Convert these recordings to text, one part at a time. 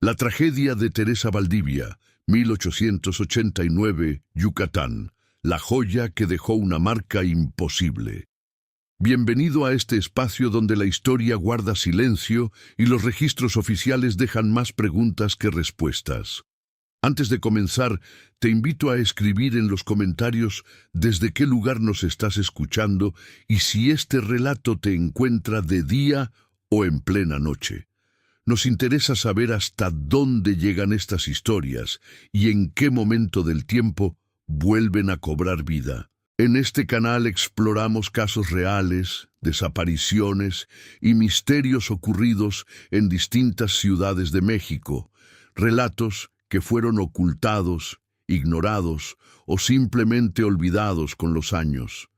La tragedia de Teresa Valdivia, 1889, Yucatán. La joya que dejó una marca imposible. Bienvenido a este espacio donde la historia guarda silencio y los registros oficiales dejan más preguntas que respuestas. Antes de comenzar, te invito a escribir en los comentarios desde qué lugar nos estás escuchando y si este relato te encuentra de día o en plena noche. Nos interesa saber hasta dónde llegan estas historias y en qué momento del tiempo vuelven a cobrar vida. En este canal exploramos casos reales, desapariciones y misterios ocurridos en distintas ciudades de México, relatos que fueron ocultados, ignorados o simplemente olvidados con los años.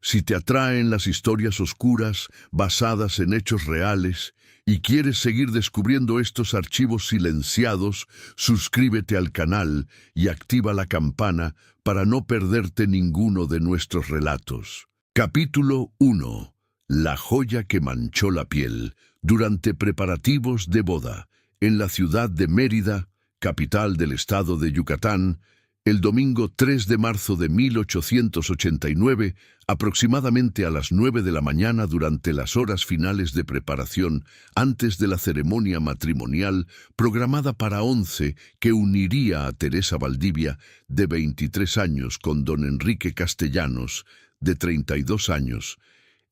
Si te atraen las historias oscuras basadas en hechos reales y quieres seguir descubriendo estos archivos silenciados, suscríbete al canal y activa la campana para no perderte ninguno de nuestros relatos. Capítulo 1. La joya que manchó la piel durante preparativos de boda en la ciudad de Mérida, capital del estado de Yucatán, el domingo 3 de marzo de 1889, aproximadamente a las 9 de la mañana durante las horas finales de preparación antes de la ceremonia matrimonial programada para 11 que uniría a Teresa Valdivia, de 23 años, con don Enrique Castellanos, de 32 años,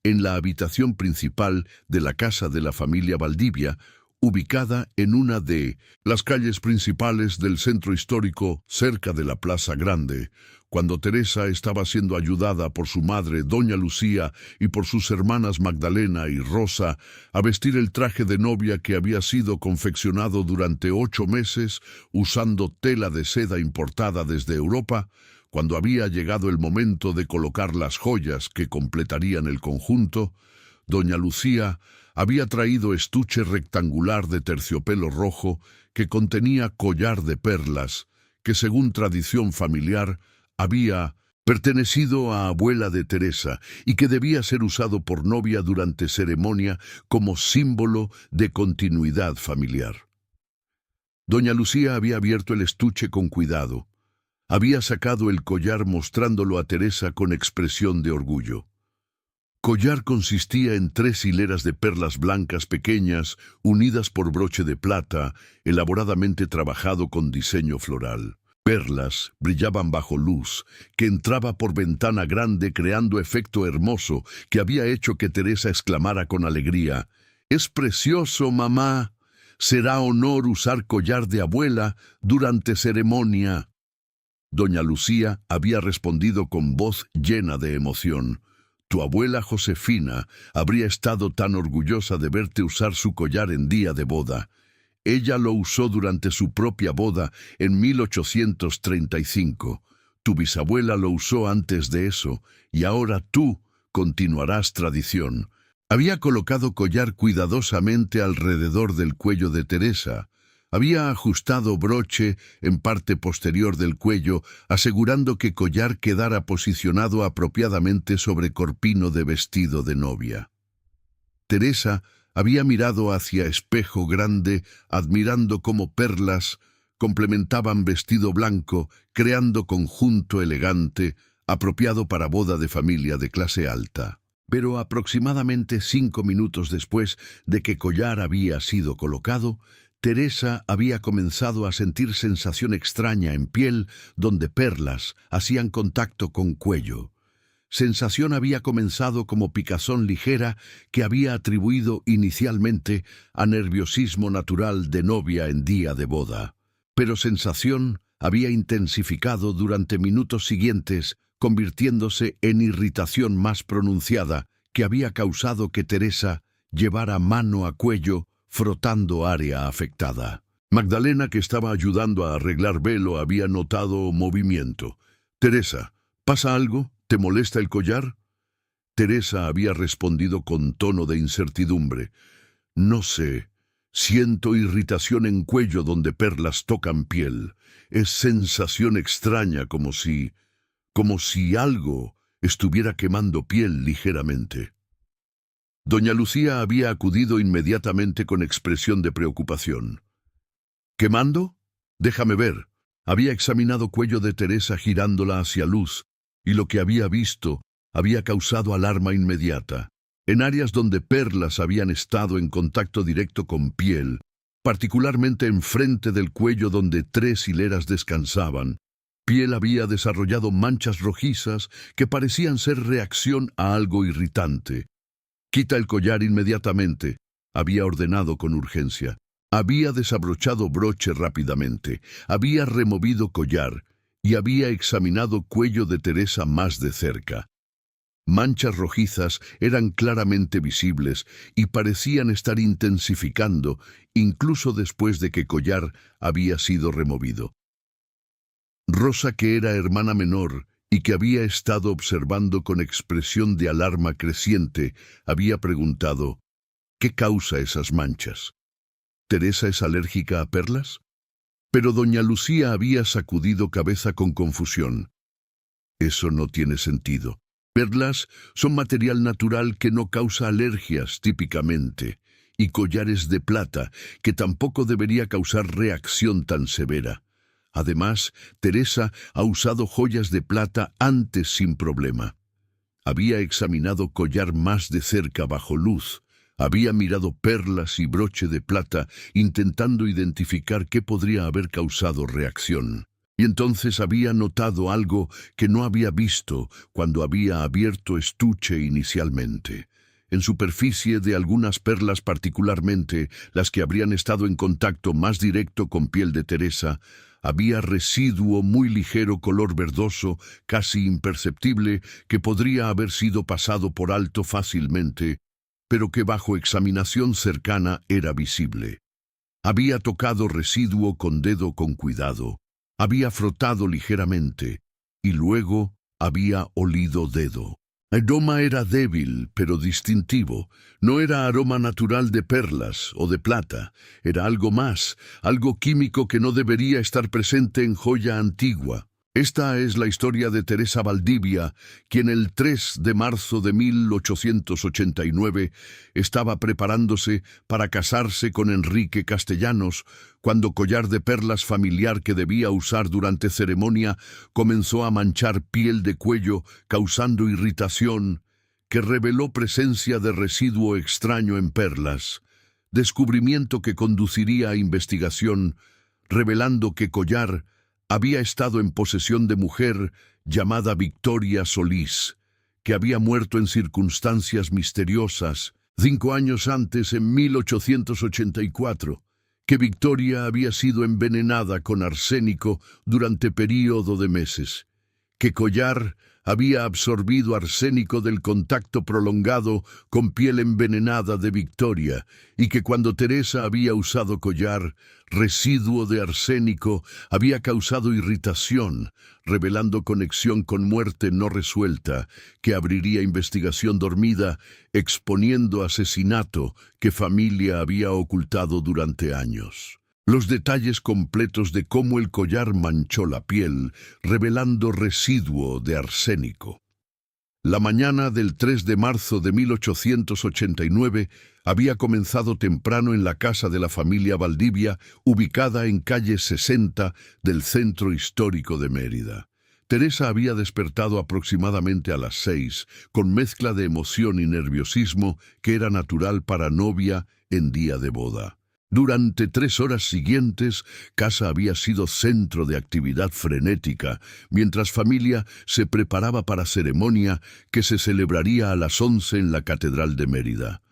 en la habitación principal de la casa de la familia Valdivia, ubicada en una de las calles principales del centro histórico cerca de la Plaza Grande, cuando Teresa estaba siendo ayudada por su madre, doña Lucía, y por sus hermanas Magdalena y Rosa a vestir el traje de novia que había sido confeccionado durante 8 meses usando tela de seda importada desde Europa. Cuando había llegado el momento de colocar las joyas que completarían el conjunto, doña Lucía había traído estuche rectangular de terciopelo rojo que contenía collar de perlas que, según tradición familiar, había pertenecido a abuela de Teresa y que debía ser usado por novia durante ceremonia como símbolo de continuidad familiar. Doña Lucía había abierto el estuche con cuidado. Había sacado el collar mostrándolo a Teresa con expresión de orgullo. Collar consistía en 3 hileras de perlas blancas pequeñas, unidas por broche de plata, elaboradamente trabajado con diseño floral. Perlas brillaban bajo luz, que entraba por ventana grande creando efecto hermoso que había hecho que Teresa exclamara con alegría: «¡Es precioso, mamá! Será honor usar collar de abuela durante ceremonia». Doña Lucía había respondido con voz llena de emoción: «Tu abuela Josefina habría estado tan orgullosa de verte usar su collar en día de boda. Ella lo usó durante su propia boda en 1835. Tu bisabuela lo usó antes de eso, y ahora tú continuarás tradición». Había colocado collar cuidadosamente alrededor del cuello de Teresa. Había ajustado broche en parte posterior del cuello, asegurando que collar quedara posicionado apropiadamente sobre corpino de vestido de novia. Teresa había mirado hacia espejo grande, admirando cómo perlas complementaban vestido blanco, creando conjunto elegante, apropiado para boda de familia de clase alta. Pero aproximadamente 5 minutos después de que collar había sido colocado, Teresa había comenzado a sentir sensación extraña en piel donde perlas hacían contacto con cuello. Sensación había comenzado como picazón ligera que había atribuido inicialmente a nerviosismo natural de novia en día de boda. Pero sensación había intensificado durante minutos siguientes, convirtiéndose en irritación más pronunciada que había causado que Teresa llevara mano a cuello frotando área afectada. Magdalena, que estaba ayudando a arreglar velo, había notado movimiento. «Teresa, ¿pasa algo? ¿Te molesta el collar?» Teresa había respondido con tono de incertidumbre: «No sé. Siento irritación en cuello donde perlas tocan piel. Es sensación extraña, como si algo estuviera quemando piel ligeramente». Doña Lucía había acudido inmediatamente con expresión de preocupación. ¿Quemando? Déjame ver. Había examinado cuello de Teresa girándola hacia luz, y lo que había visto había causado alarma inmediata. En áreas donde perlas habían estado en contacto directo con piel, particularmente enfrente del cuello donde 3 hileras descansaban, piel había desarrollado manchas rojizas que parecían ser reacción a algo irritante. «Quita el collar inmediatamente», había ordenado con urgencia. Había desabrochado broche rápidamente, había removido collar y había examinado cuello de Teresa más de cerca. Manchas rojizas eran claramente visibles y parecían estar intensificando, incluso después de que collar había sido removido. Rosa, que era hermana menor y que había estado observando con expresión de alarma creciente, había preguntado: «¿Qué causa esas manchas? ¿Teresa es alérgica a perlas?». Pero doña Lucía había sacudido cabeza con confusión. «Eso no tiene sentido. Perlas son material natural que no causa alergias típicamente, y collares de plata, que tampoco debería causar reacción tan severa. Además, Teresa ha usado joyas de plata antes sin problema. Había examinado collar más de cerca bajo luz. Había mirado perlas y broche de plata, intentando identificar qué podría haber causado reacción. Y entonces había notado algo que no había visto cuando había abierto estuche inicialmente. En superficie de algunas perlas, particularmente las que habrían estado en contacto más directo con piel de Teresa, había residuo muy ligero color verdoso, casi imperceptible, que podría haber sido pasado por alto fácilmente, pero que bajo examinación cercana era visible. Había tocado residuo con dedo con cuidado, había frotado ligeramente, y luego había olido dedo. El aroma era débil, pero distintivo. No era aroma natural de perlas o de plata. Era algo más, algo químico que no debería estar presente en joya antigua. Esta es la historia de Teresa Valdivia, quien el 3 de marzo de 1889 estaba preparándose para casarse con Enrique Castellanos, cuando collar de perlas familiar que debía usar durante ceremonia comenzó a manchar piel de cuello, causando irritación, que reveló presencia de residuo extraño en perlas, descubrimiento que conduciría a investigación, revelando que collar había estado en posesión de mujer llamada Victoria Solís, que había muerto en circunstancias misteriosas 5 años antes, en 1884, que Victoria había sido envenenada con arsénico durante período de meses, que collar había absorbido arsénico del contacto prolongado con piel envenenada de Victoria, y que cuando Teresa había usado collar, residuo de arsénico había causado irritación, revelando conexión con muerte no resuelta, que abriría investigación dormida, exponiendo asesinato que familia había ocultado durante años. Los detalles completos de cómo el collar manchó la piel, revelando residuo de arsénico. La mañana del 3 de marzo de 1889 había comenzado temprano en la casa de la familia Valdivia, ubicada en calle 60 del centro histórico de Mérida. Teresa había despertado aproximadamente a las 6, con mezcla de emoción y nerviosismo que era natural para novia en día de boda. Durante 3 horas siguientes, casa había sido centro de actividad frenética, mientras familia se preparaba para ceremonia que se celebraría a las 11 en la Catedral de Mérida.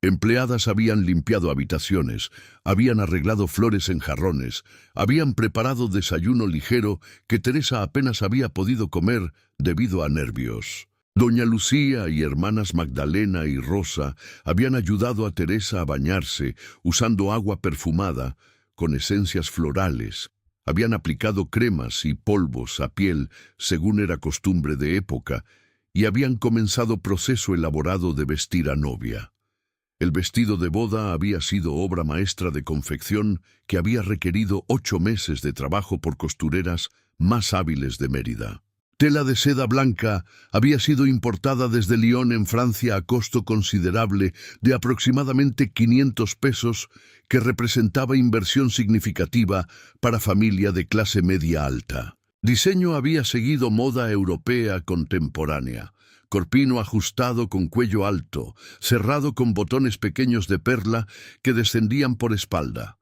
Empleadas habían limpiado habitaciones, habían arreglado flores en jarrones, habían preparado desayuno ligero que Teresa apenas había podido comer debido a nervios. Doña Lucía y hermanas Magdalena y Rosa habían ayudado a Teresa a bañarse usando agua perfumada con esencias florales. Habían aplicado cremas y polvos a piel según era costumbre de época y habían comenzado proceso elaborado de vestir a novia. El vestido de boda había sido obra maestra de confección que había requerido 8 meses de trabajo por costureras más hábiles de Mérida. Tela de seda blanca había sido importada desde Lyon en Francia a costo considerable de aproximadamente 500 pesos, que representaba inversión significativa para familia de clase media alta. Diseño había seguido moda europea contemporánea. Corpino ajustado con cuello alto, cerrado con botones pequeños de perla que descendían por espalda.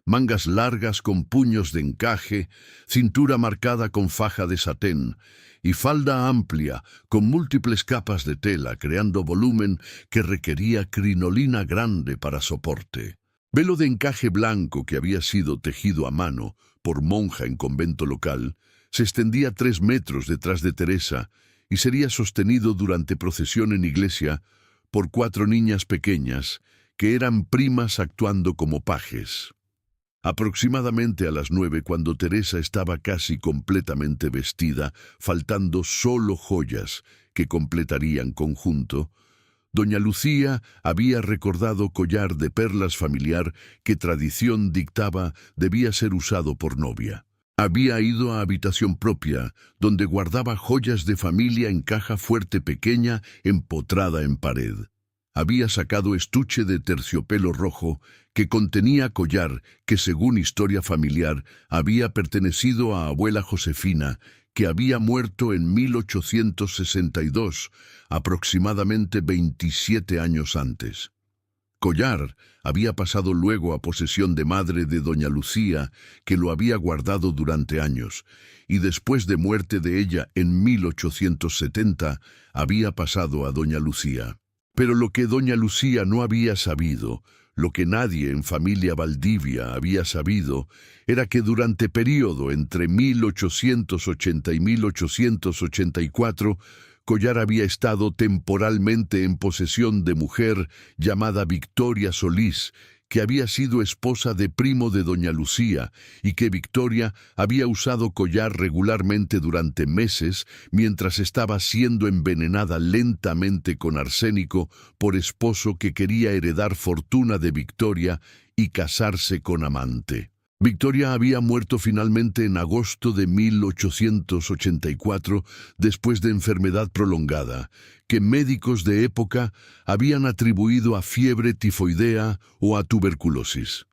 Mangas largas con puños de encaje, cintura marcada con faja de satén y falda amplia con múltiples capas de tela, creando volumen que requería crinolina grande para soporte. Velo de encaje blanco que había sido tejido a mano por monja en convento local, se extendía 3 metros detrás de Teresa y sería sostenido durante procesión en iglesia por 4 niñas pequeñas que eran primas actuando como pajes. Aproximadamente a las 9, cuando Teresa estaba casi completamente vestida, faltando solo joyas que completarían conjunto, doña Lucía había recordado collar de perlas familiar que tradición dictaba debía ser usado por novia. Había ido a habitación propia, donde guardaba joyas de familia en caja fuerte pequeña empotrada en pared. Había sacado estuche de terciopelo rojo que contenía collar que, según historia familiar, había pertenecido a abuela Josefina, que había muerto en 1862, aproximadamente 27 años antes. Collar había pasado luego a posesión de madre de doña Lucía, que lo había guardado durante años, y después de muerte de ella en 1870 había pasado a doña Lucía. Pero lo que doña Lucía no había sabido, lo que nadie en familia Valdivia había sabido, era que durante período entre 1880 y 1884, Collar había estado temporalmente en posesión de mujer llamada Victoria Solís, que había sido esposa de primo de doña Lucía, y que Victoria había usado collar regularmente durante meses mientras estaba siendo envenenada lentamente con arsénico por esposo que quería heredar fortuna de Victoria y casarse con amante. Victoria había muerto finalmente en agosto de 1884 después de enfermedad prolongada, que médicos de época habían atribuido a fiebre tifoidea o a tuberculosis.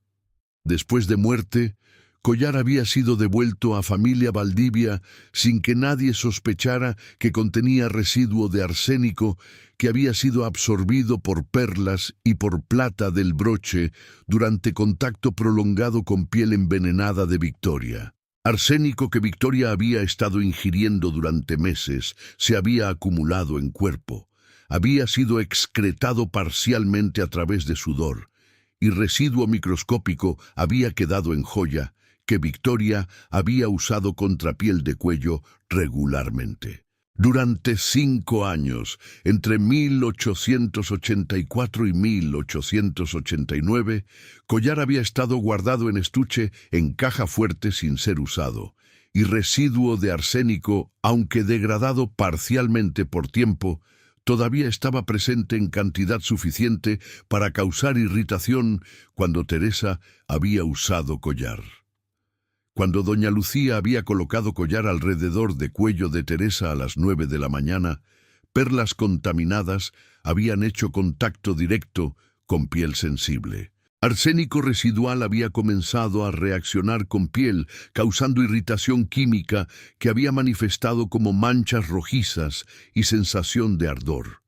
Después de muerte, Collar había sido devuelto a familia Valdivia sin que nadie sospechara que contenía residuo de arsénico que había sido absorbido por perlas y por plata del broche durante contacto prolongado con piel envenenada de Victoria. Arsénico que Victoria había estado ingiriendo durante meses se había acumulado en cuerpo, había sido excretado parcialmente a través de sudor, y residuo microscópico había quedado en joya que Victoria había usado contra piel de cuello regularmente. Durante 5 años, entre 1884 y 1889, Collar había estado guardado en estuche en caja fuerte sin ser usado, y residuo de arsénico, aunque degradado parcialmente por tiempo, todavía estaba presente en cantidad suficiente para causar irritación cuando Teresa había usado collar. Cuando doña Lucía había colocado collar alrededor de cuello de Teresa a las 9 de la mañana, perlas contaminadas habían hecho contacto directo con piel sensible. Arsénico residual había comenzado a reaccionar con piel, causando irritación química que había manifestado como manchas rojizas y sensación de ardor.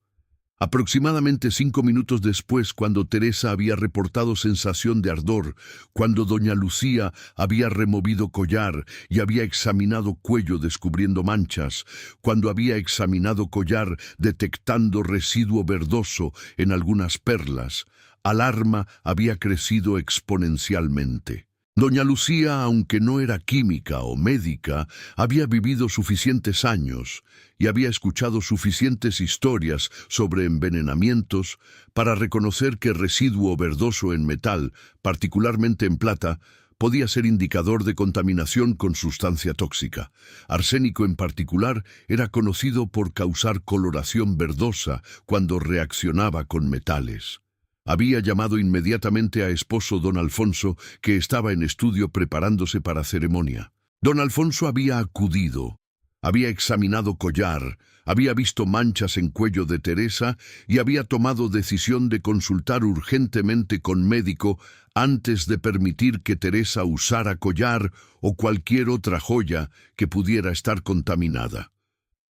Aproximadamente 5 minutos después, cuando Teresa había reportado sensación de ardor, cuando doña Lucía había removido collar y había examinado cuello descubriendo manchas, cuando había examinado collar detectando residuo verdoso en algunas perlas, alarma había crecido exponencialmente. Doña Lucía, aunque no era química o médica, había vivido suficientes años y había escuchado suficientes historias sobre envenenamientos para reconocer que residuo verdoso en metal, particularmente en plata, podía ser indicador de contaminación con sustancia tóxica. Arsénico en particular era conocido por causar coloración verdosa cuando reaccionaba con metales. Había llamado inmediatamente a esposo don Alfonso, que estaba en estudio preparándose para ceremonia. Don Alfonso había acudido. Había examinado collar, había visto manchas en cuello de Teresa y había tomado decisión de consultar urgentemente con médico antes de permitir que Teresa usara collar o cualquier otra joya que pudiera estar contaminada.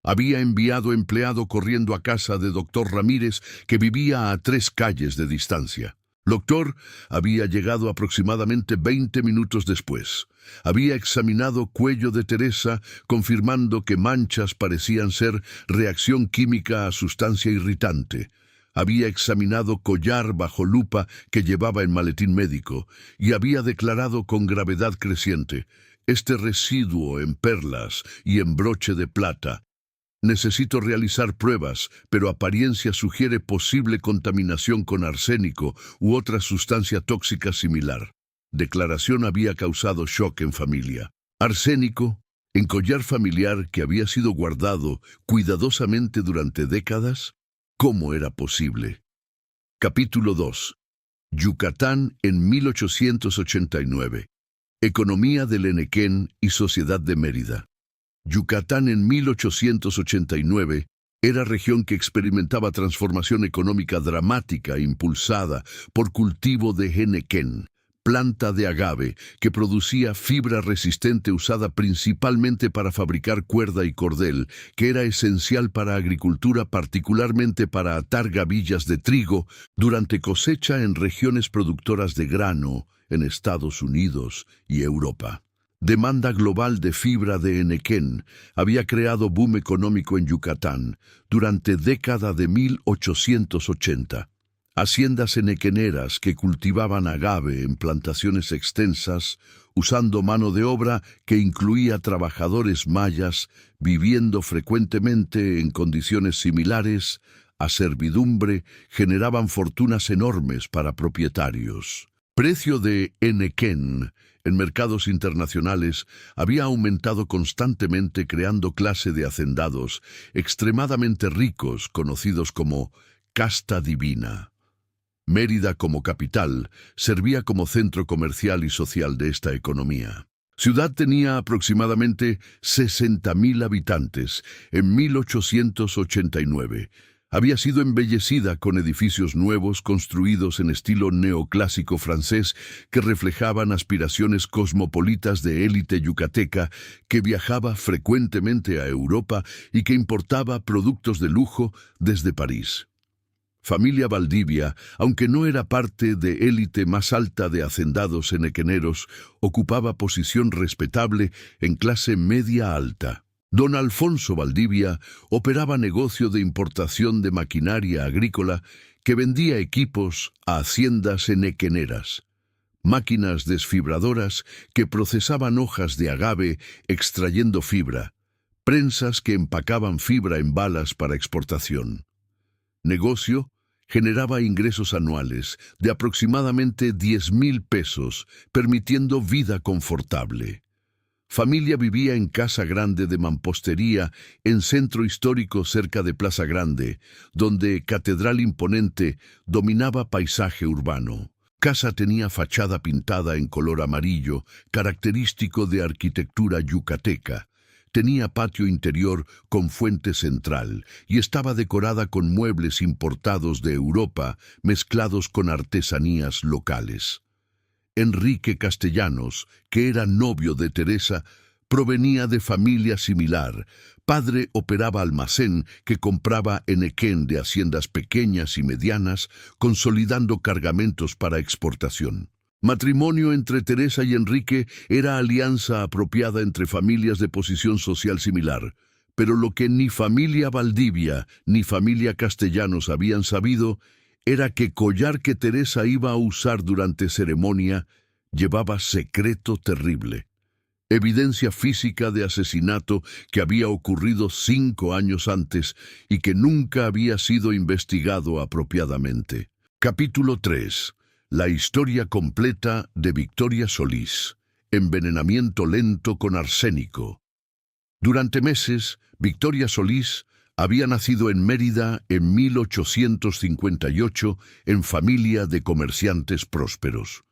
Había enviado empleado corriendo a casa de doctor Ramírez, que vivía a 3 calles de distancia. Doctor había llegado aproximadamente 20 minutos después. Había examinado cuello de Teresa, confirmando que manchas parecían ser reacción química a sustancia irritante. Había examinado collar bajo lupa que llevaba en maletín médico y había declarado con gravedad creciente: este residuo en perlas y en broche de plata. Necesito realizar pruebas, pero apariencia sugiere posible contaminación con arsénico u otra sustancia tóxica similar. Declaración había causado shock en familia. Arsénico, en collar familiar que había sido guardado cuidadosamente durante décadas. ¿Cómo era posible? Capítulo 2. Yucatán en 1889. Economía del Enequén y Sociedad de Mérida. Yucatán en 1889 era región que experimentaba transformación económica dramática impulsada por cultivo de henequén, planta de agave que producía fibra resistente usada principalmente para fabricar cuerda y cordel, que era esencial para agricultura, particularmente para atar gavillas de trigo durante cosecha en regiones productoras de grano en Estados Unidos y Europa. Demanda global de fibra de henequén había creado boom económico en Yucatán durante década de 1880. Haciendas henequeneras que cultivaban agave en plantaciones extensas, usando mano de obra que incluía trabajadores mayas, viviendo frecuentemente en condiciones similares a servidumbre, generaban fortunas enormes para propietarios. Precio de henequén en mercados internacionales había aumentado constantemente, creando clase de hacendados extremadamente ricos, conocidos como casta divina. Mérida, como capital, servía como centro comercial y social de esta economía. Ciudad tenía aproximadamente 60.000 habitantes en 1889. Había sido embellecida con edificios nuevos construidos en estilo neoclásico francés que reflejaban aspiraciones cosmopolitas de élite yucateca que viajaba frecuentemente a Europa y que importaba productos de lujo desde París. Familia Valdivia, aunque no era parte de élite más alta de hacendados henequeneros, ocupaba posición respetable en clase media alta. Don Alfonso Valdivia operaba negocio de importación de maquinaria agrícola que vendía equipos a haciendas henequeneras, máquinas desfibradoras que procesaban hojas de agave extrayendo fibra, prensas que empacaban fibra en balas para exportación. Negocio generaba ingresos anuales de aproximadamente 10,000 pesos, permitiendo vida confortable. Familia vivía en Casa Grande de Mampostería, en centro histórico cerca de Plaza Grande, donde catedral imponente dominaba paisaje urbano. Casa tenía fachada pintada en color amarillo, característico de arquitectura yucateca. Tenía patio interior con fuente central y estaba decorada con muebles importados de Europa mezclados con artesanías locales. Enrique Castellanos, que era novio de Teresa, provenía de familia similar. Padre operaba almacén que compraba henequén de haciendas pequeñas y medianas, consolidando cargamentos para exportación. Matrimonio entre Teresa y Enrique era alianza apropiada entre familias de posición social similar, pero lo que ni familia Valdivia ni familia Castellanos habían sabido era que collar que Teresa iba a usar durante ceremonia llevaba secreto terrible. Evidencia física de asesinato que había ocurrido 5 años antes y que nunca había sido investigado apropiadamente. Capítulo 3. La historia completa de Victoria Solís. Envenenamiento lento con arsénico. Durante meses, Victoria Solís había nacido en Mérida en 1858 en familia de comerciantes prósperos.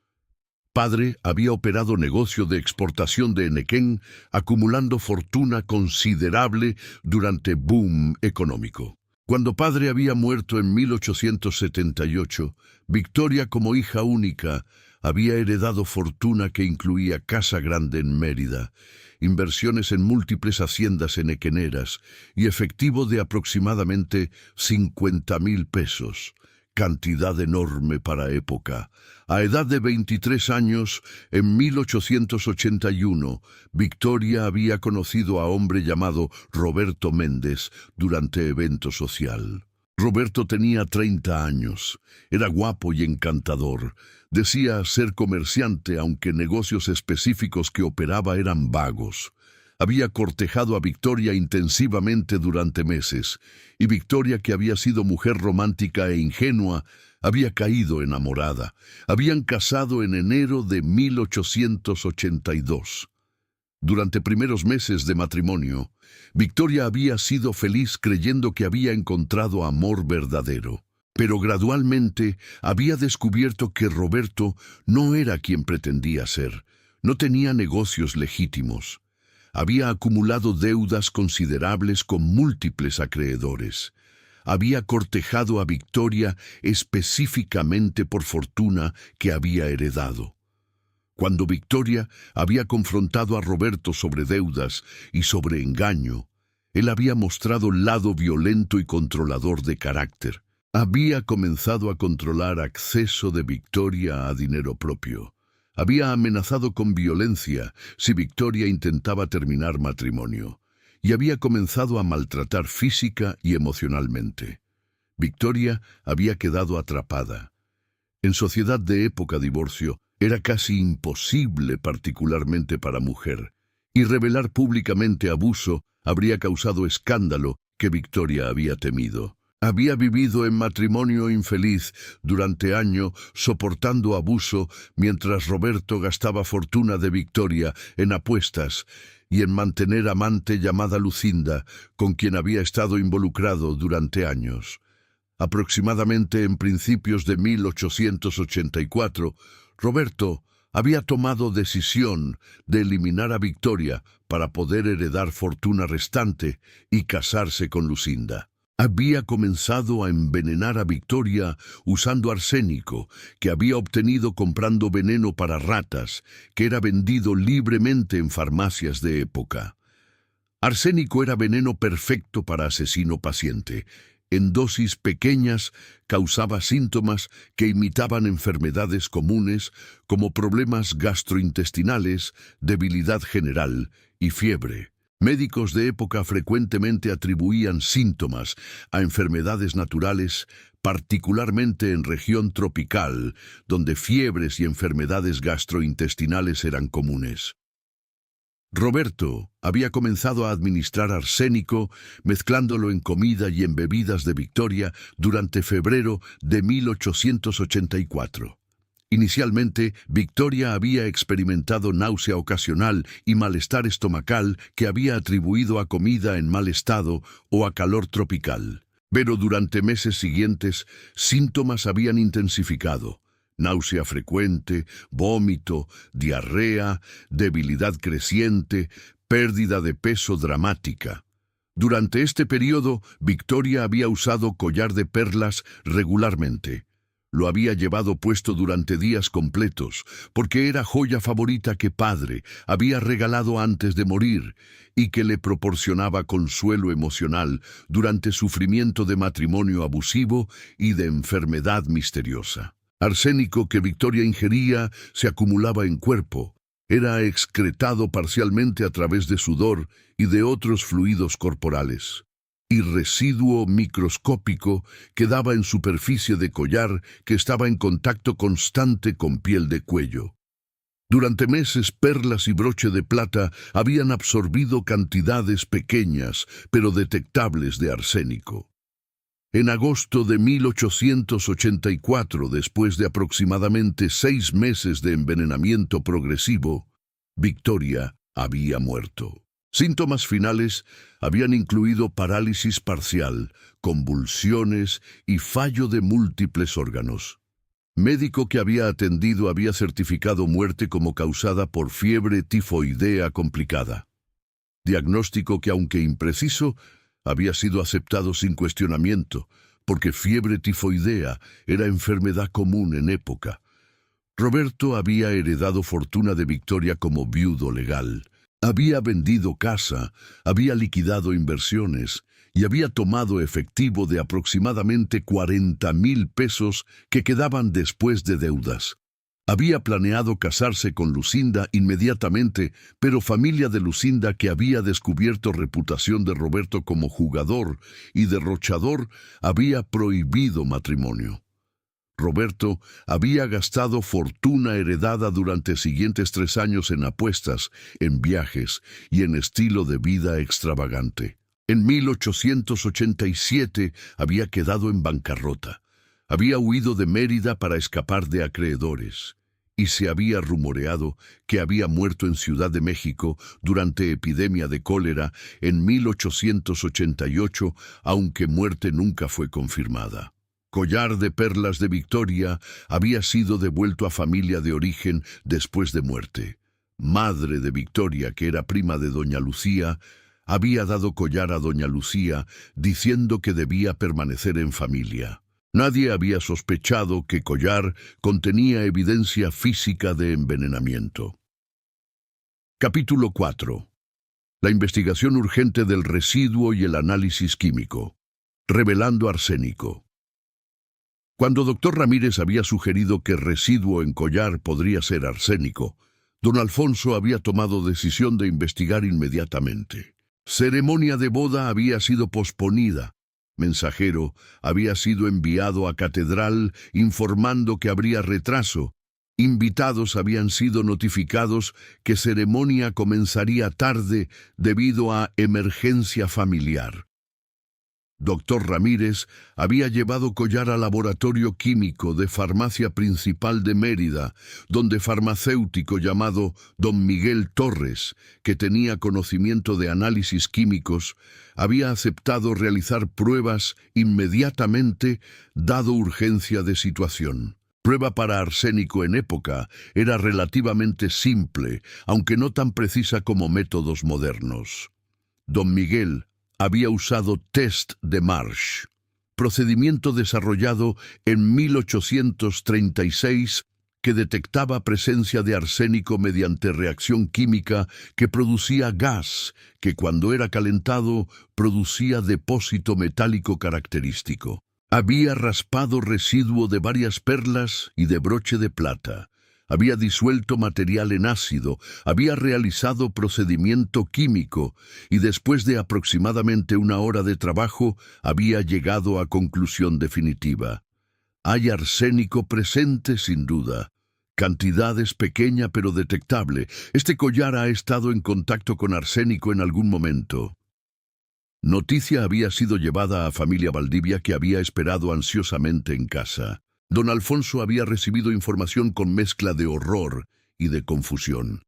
Padre había operado negocio de exportación de Enequén, acumulando fortuna considerable durante boom económico. Cuando padre había muerto en 1878, Victoria, como hija única, había heredado fortuna que incluía casa grande en Mérida, inversiones en múltiples haciendas enequeneras y efectivo de aproximadamente 50,000 pesos, cantidad enorme para época. A edad de 23 años, en 1881, Victoria había conocido a hombre llamado Roberto Méndez durante evento social. Roberto tenía 30 años, era guapo y encantador. Decía ser comerciante, aunque negocios específicos que operaba eran vagos. Había cortejado a Victoria intensivamente durante meses, y Victoria, que había sido mujer romántica e ingenua, había caído enamorada. Habían casado en enero de 1882. Durante primeros meses de matrimonio, Victoria había sido feliz creyendo que había encontrado amor verdadero. Pero gradualmente había descubierto que Roberto no era quien pretendía ser. No tenía negocios legítimos. Había acumulado deudas considerables con múltiples acreedores. Había cortejado a Victoria específicamente por fortuna que había heredado. Cuando Victoria había confrontado a Roberto sobre deudas y sobre engaño, él había mostrado el lado violento y controlador de carácter. Había comenzado a controlar acceso de Victoria a dinero propio. Había amenazado con violencia si Victoria intentaba terminar matrimonio, y había comenzado a maltratar física y emocionalmente. Victoria había quedado atrapada. En sociedad de época divorcio, era casi imposible, particularmente para mujer, y revelar públicamente abuso habría causado escándalo que Victoria había temido. Había vivido en matrimonio infeliz durante años, soportando abuso, mientras Roberto gastaba fortuna de Victoria en apuestas y en mantener amante llamada Lucinda, con quien había estado involucrado durante años. Aproximadamente en principios de 1884, Roberto había tomado decisión de eliminar a Victoria para poder heredar fortuna restante y casarse con Lucinda. Había comenzado a envenenar a Victoria usando arsénico que había obtenido comprando veneno para ratas, que era vendido libremente en farmacias de época. Arsénico era veneno perfecto para asesino paciente. En dosis pequeñas causaba síntomas que imitaban enfermedades comunes como problemas gastrointestinales, debilidad general y fiebre. Médicos de época frecuentemente atribuían síntomas a enfermedades naturales, particularmente en región tropical, donde fiebres y enfermedades gastrointestinales eran comunes. Roberto había comenzado a administrar arsénico, mezclándolo en comida y en bebidas de Victoria durante febrero de 1884. Inicialmente, Victoria había experimentado náusea ocasional y malestar estomacal que había atribuido a comida en mal estado o a calor tropical. Pero durante meses siguientes, síntomas habían intensificado. Náusea frecuente, vómito, diarrea, debilidad creciente, pérdida de peso dramática. Durante este periodo, Victoria había usado collar de perlas regularmente. Lo había llevado puesto durante días completos, porque era joya favorita que padre había regalado antes de morir y que le proporcionaba consuelo emocional durante sufrimiento de matrimonio abusivo y de enfermedad misteriosa. Arsénico que Victoria ingería se acumulaba en cuerpo, era excretado parcialmente a través de sudor y de otros fluidos corporales. Y residuo microscópico quedaba en superficie de collar que estaba en contacto constante con piel de cuello. Durante meses, perlas y broche de plata habían absorbido cantidades pequeñas, pero detectables de arsénico. En agosto de 1884, después de aproximadamente 6 meses de envenenamiento progresivo, Victoria había muerto. Síntomas finales habían incluido parálisis parcial, convulsiones y fallo de múltiples órganos. Médico que había atendido había certificado muerte como causada por fiebre tifoidea complicada. Diagnóstico que, aunque impreciso, había sido aceptado sin cuestionamiento, porque fiebre tifoidea era enfermedad común en época. Roberto había heredado fortuna de Victoria como viudo legal. Había vendido casa, había liquidado inversiones y había tomado efectivo de aproximadamente 40,000 pesos que quedaban después de deudas. Había planeado casarse con Lucinda inmediatamente, pero familia de Lucinda, que había descubierto reputación de Roberto como jugador y derrochador, había prohibido matrimonio. Roberto había gastado fortuna heredada durante siguientes 3 años en apuestas, en viajes y en estilo de vida extravagante. En 1887 había quedado en bancarrota. Había huido de Mérida para escapar de acreedores, y se había rumoreado que había muerto en Ciudad de México durante epidemia de cólera en 1888, aunque muerte nunca fue confirmada. Collar de perlas de Victoria había sido devuelto a familia de origen después de muerte. Madre de Victoria, que era prima de doña Lucía, había dado collar a doña Lucía diciendo que debía permanecer en familia. Nadie había sospechado que collar contenía evidencia física de envenenamiento. Capítulo 4. La investigación urgente del residuo y el análisis químico. Revelando arsénico. Cuando Dr. Ramírez había sugerido que residuo en collar podría ser arsénico, don Alfonso había tomado decisión de investigar inmediatamente. Ceremonia de boda había sido posponida. Mensajero había sido enviado a catedral informando que habría retraso. Invitados habían sido notificados que ceremonia comenzaría tarde debido a emergencia familiar. Dr. Ramírez había llevado collar al laboratorio químico de farmacia principal de Mérida, donde farmacéutico llamado don Miguel Torres, que tenía conocimiento de análisis químicos, había aceptado realizar pruebas inmediatamente, dado urgencia de situación. Prueba para arsénico en época era relativamente simple, aunque no tan precisa como métodos modernos. Don Miguel había usado test de Marsh, procedimiento desarrollado en 1836 que detectaba presencia de arsénico mediante reacción química que producía gas, que cuando era calentado producía depósito metálico característico. Había raspado residuo de varias perlas y de broche de plata. Había disuelto material en ácido, había realizado procedimiento químico y después de aproximadamente 1 hora de trabajo había llegado a conclusión definitiva. Hay arsénico presente sin duda. Cantidad es pequeña pero detectable. Este collar ha estado en contacto con arsénico en algún momento. Noticia había sido llevada a familia Valdivia, que había esperado ansiosamente en casa. Don Alfonso había recibido información con mezcla de horror y de confusión.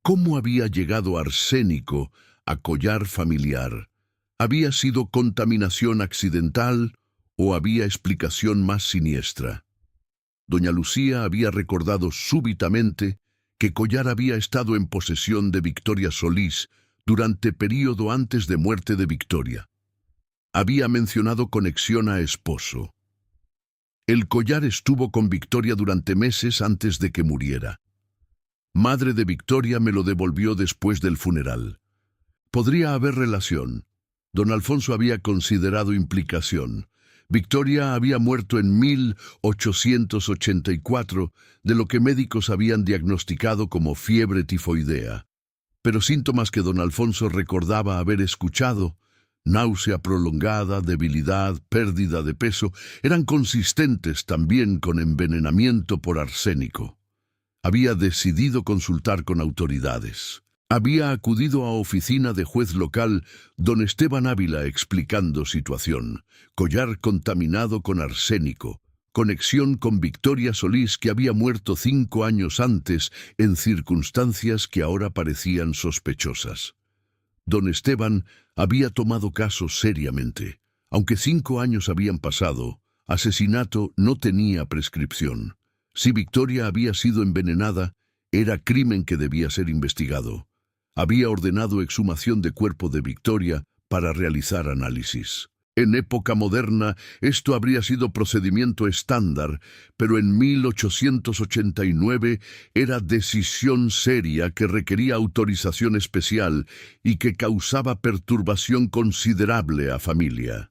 ¿Cómo había llegado arsénico a collar familiar? ¿Había sido contaminación accidental o había explicación más siniestra? Doña Lucía había recordado súbitamente que collar había estado en posesión de Victoria Solís durante período antes de muerte de Victoria. Había mencionado conexión a esposo. El collar estuvo con Victoria durante meses antes de que muriera. Madre de Victoria me lo devolvió después del funeral. Podría haber relación. Don Alfonso había considerado implicación. Victoria había muerto en 1884, de lo que médicos habían diagnosticado como fiebre tifoidea. Pero síntomas que don Alfonso recordaba haber escuchado, náusea prolongada, debilidad, pérdida de peso, eran consistentes también con envenenamiento por arsénico. Había decidido consultar con autoridades. Había acudido a oficina de juez local don Esteban Ávila explicando situación. Collar contaminado con arsénico. Conexión con Victoria Solís, que había muerto 5 años antes en circunstancias que ahora parecían sospechosas. Don Esteban había tomado caso seriamente. Aunque 5 años habían pasado, asesinato no tenía prescripción. Si Victoria había sido envenenada, era crimen que debía ser investigado. Había ordenado exhumación de cuerpo de Victoria para realizar análisis. En época moderna, esto habría sido procedimiento estándar, pero en 1889 era decisión seria que requería autorización especial y que causaba perturbación considerable a familia.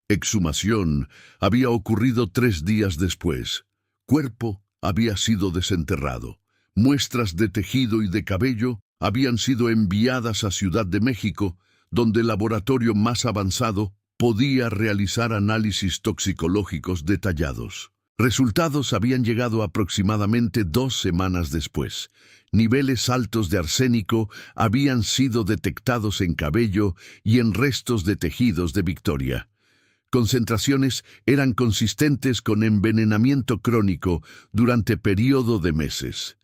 Exhumación había ocurrido 3 días después. Cuerpo había sido desenterrado. Muestras de tejido y de cabello habían sido enviadas a Ciudad de México, donde el laboratorio más avanzado podía realizar análisis toxicológicos detallados. Resultados habían llegado aproximadamente 2 semanas después. Niveles altos de arsénico habían sido detectados en cabello y en restos de tejidos de Victoria. Concentraciones eran consistentes con envenenamiento crónico durante periodo de meses.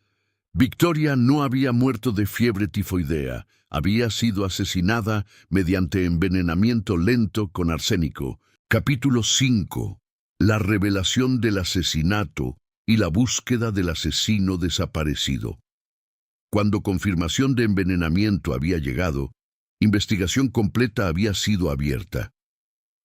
Victoria no había muerto de fiebre tifoidea, había sido asesinada mediante envenenamiento lento con arsénico. Capítulo 5. La revelación del asesinato y la búsqueda del asesino desaparecido. Cuando confirmación de envenenamiento había llegado, investigación completa había sido abierta.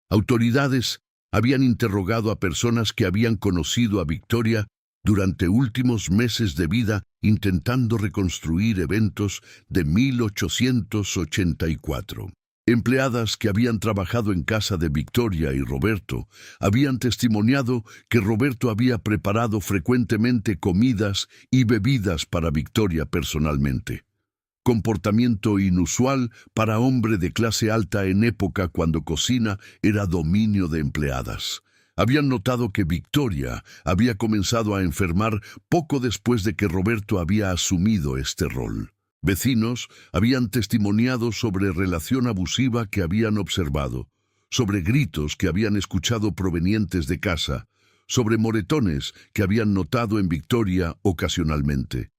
Autoridades habían interrogado a personas que habían conocido a Victoria durante últimos meses de vida, intentando reconstruir eventos de 1884. Empleadas que habían trabajado en casa de Victoria y Roberto habían testimoniado que Roberto había preparado frecuentemente comidas y bebidas para Victoria personalmente. Comportamiento inusual para hombre de clase alta en época cuando cocina era dominio de empleadas. Habían notado que Victoria había comenzado a enfermar poco después de que Roberto había asumido este rol. Vecinos habían testimoniado sobre relación abusiva que habían observado, sobre gritos que habían escuchado provenientes de casa, sobre moretones que habían notado en Victoria ocasionalmente.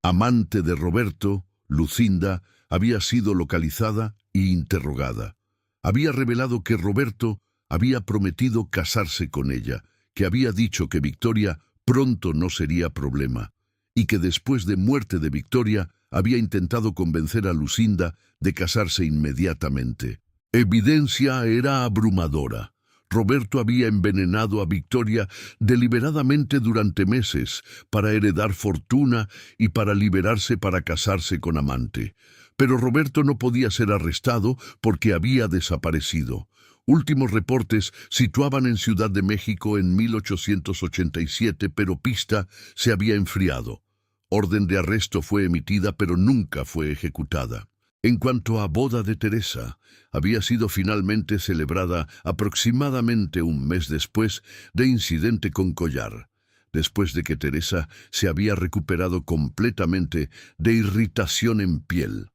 Amante de Roberto, Lucinda, había sido localizada e interrogada. Había revelado que Roberto había prometido casarse con ella, que había dicho que Victoria pronto no sería problema, y que después de muerte de Victoria había intentado convencer a Lucinda de casarse inmediatamente. Evidencia era abrumadora. Roberto había envenenado a Victoria deliberadamente durante meses para heredar fortuna y para liberarse para casarse con amante. Pero Roberto no podía ser arrestado porque había desaparecido. Últimos reportes situaban en Ciudad de México en 1887, pero pista se había enfriado. Orden de arresto fue emitida, pero nunca fue ejecutada. En cuanto a boda de Teresa, había sido finalmente celebrada aproximadamente un mes después de incidente con collar, después de que Teresa se había recuperado completamente de irritación en piel.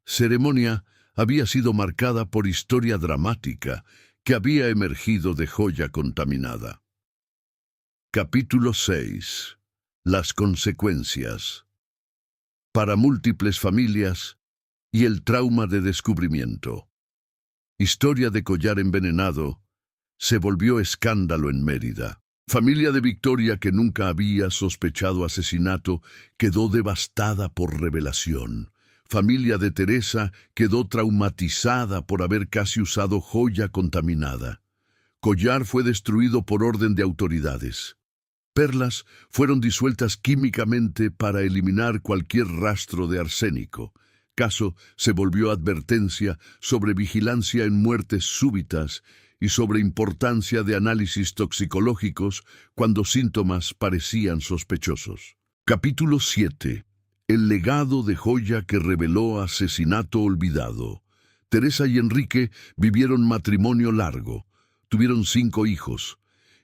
Ceremonia había sido marcada por historia dramática que había emergido de joya contaminada. Capítulo 6. Las consecuencias. Para múltiples familias y el trauma de descubrimiento. Historia de collar envenenado se volvió escándalo en Mérida. Familia de Victoria, que nunca había sospechado asesinato, quedó devastada por revelación. Familia de Teresa quedó traumatizada por haber casi usado joya contaminada. Collar fue destruido por orden de autoridades. Perlas fueron disueltas químicamente para eliminar cualquier rastro de arsénico. Caso se volvió advertencia sobre vigilancia en muertes súbitas y sobre importancia de análisis toxicológicos cuando síntomas parecían sospechosos. Capítulo 7. El legado de joya que reveló asesinato olvidado. Teresa y Enrique vivieron matrimonio largo. Tuvieron 5 hijos.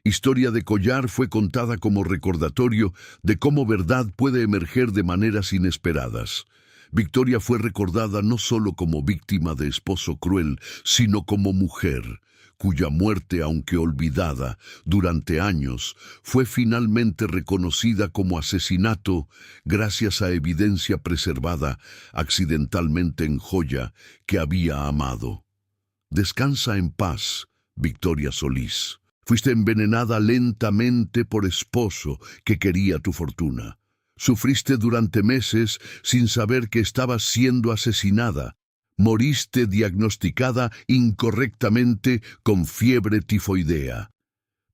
Historia de collar fue contada como recordatorio de cómo verdad puede emerger de maneras inesperadas. Victoria fue recordada no solo como víctima de esposo cruel, sino como mujer, cuya muerte, aunque olvidada durante años, fue finalmente reconocida como asesinato gracias a evidencia preservada accidentalmente en joya que había amado. Descansa en paz, Victoria Solís. Fuiste envenenada lentamente por esposo que quería tu fortuna. Sufriste durante meses sin saber que estabas siendo asesinada. Moriste diagnosticada incorrectamente con fiebre tifoidea.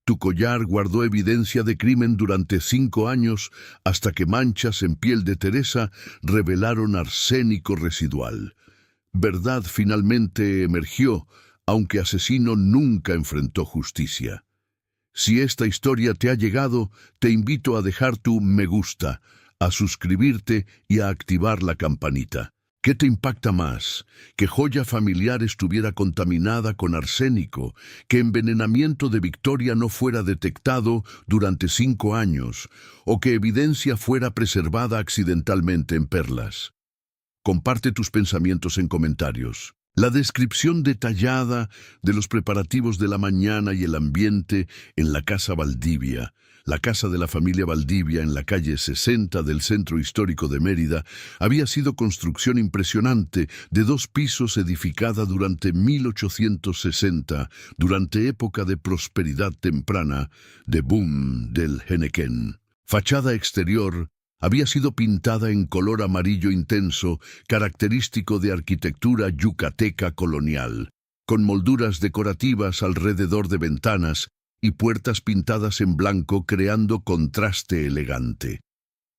Tu collar guardó evidencia de crimen durante 5 años hasta que manchas en piel de Teresa revelaron arsénico residual. Verdad finalmente emergió, aunque asesino nunca enfrentó justicia. Si esta historia te ha llegado, te invito a dejar tu me gusta, a suscribirte y a activar la campanita. ¿Qué te impacta más? ¿Que joya familiar estuviera contaminada con arsénico? ¿Que envenenamiento de Victoria no fuera detectado durante 5 años? ¿O que evidencia fuera preservada accidentalmente en Perlas? Comparte tus pensamientos en comentarios. La descripción detallada de los preparativos de la mañana y el ambiente en la Casa Valdivia, la casa de la familia Valdivia en la calle 60 del Centro Histórico de Mérida, había sido construcción impresionante de 2 pisos edificada durante 1860, durante época de prosperidad temprana, de boom del Henequén. Fachada exterior había sido pintada en color amarillo intenso, característico de arquitectura yucateca colonial, con molduras decorativas alrededor de ventanas y puertas pintadas en blanco creando contraste elegante.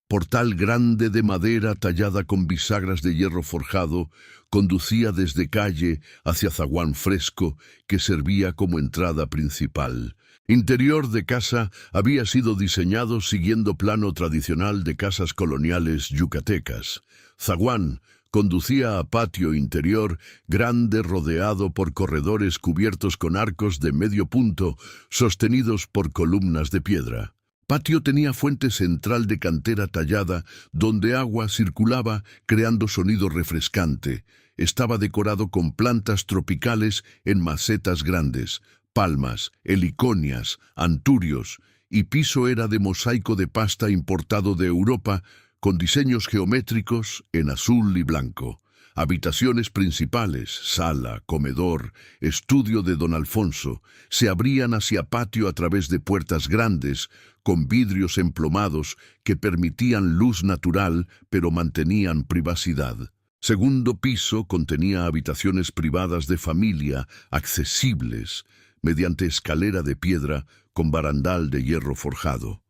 Portal grande de madera tallada con bisagras de hierro forjado conducía desde calle hacia zaguán fresco que servía como entrada principal. Interior de casa había sido diseñado siguiendo plano tradicional de casas coloniales yucatecas. Zaguán conducía a patio interior grande rodeado por corredores cubiertos con arcos de medio punto sostenidos por columnas de piedra. Patio tenía fuente central de cantera tallada donde agua circulaba creando sonido refrescante. Estaba decorado con plantas tropicales en macetas grandes, palmas, heliconias, anturios, y piso era de mosaico de pasta importado de Europa con diseños geométricos en azul y blanco. Habitaciones principales, sala, comedor, estudio de don Alfonso, se abrían hacia patio a través de puertas grandes, con vidrios emplomados que permitían luz natural pero mantenían privacidad. Segundo piso contenía habitaciones privadas de familia, accesibles, mediante escalera de piedra con barandal de hierro forjado.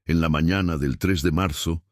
En la mañana del 3 de marzo,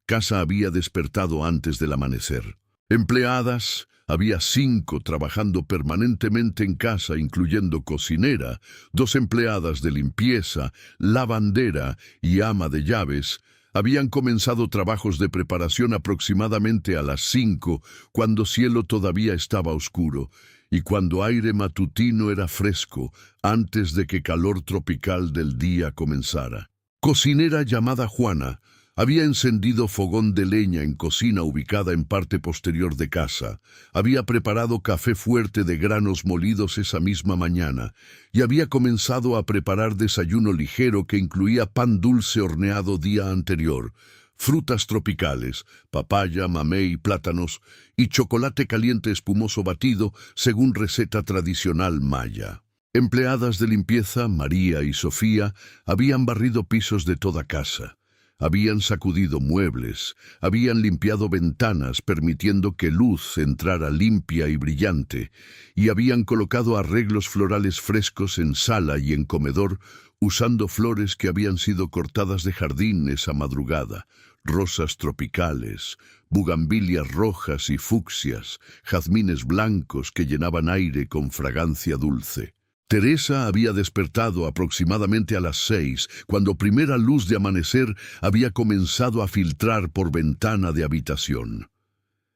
casa había despertado antes del amanecer. Empleadas, había 5 trabajando permanentemente en casa, incluyendo cocinera, 2 empleadas de limpieza, lavandera y ama de llaves. Habían comenzado trabajos de preparación aproximadamente a las 5, cuando cielo todavía estaba oscuro, y cuando aire matutino era fresco, antes de que calor tropical del día comenzara. Cocinera llamada Juana había encendido fogón de leña en cocina ubicada en parte posterior de casa, había preparado café fuerte de granos molidos esa misma mañana y había comenzado a preparar desayuno ligero que incluía pan dulce horneado día anterior, frutas tropicales, papaya, mamey, plátanos y chocolate caliente espumoso batido según receta tradicional maya. Empleadas de limpieza, María y Sofía, habían barrido pisos de toda casa. Habían sacudido muebles, habían limpiado ventanas permitiendo que luz entrara limpia y brillante, y habían colocado arreglos florales frescos en sala y en comedor, usando flores que habían sido cortadas de jardín esa madrugada, rosas tropicales, bugambilias rojas y fucsias, jazmines blancos que llenaban aire con fragancia dulce. Teresa había despertado aproximadamente a las 6, cuando primera luz de amanecer había comenzado a filtrar por ventana de habitación.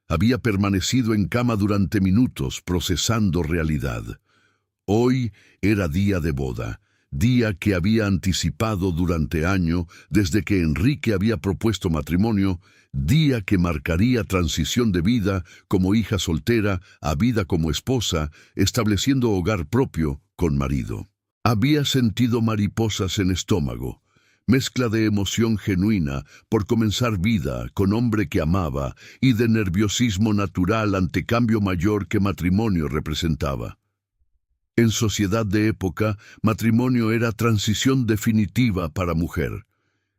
Había permanecido en cama durante minutos, procesando realidad. Hoy era día de boda, día que había anticipado durante año desde que Enrique había propuesto matrimonio, día que marcaría transición de vida como hija soltera a vida como esposa, estableciendo hogar propio con marido. Había sentido mariposas en estómago, mezcla de emoción genuina por comenzar vida con hombre que amaba y de nerviosismo natural ante cambio mayor que matrimonio representaba. En sociedad de época, matrimonio era transición definitiva para mujer.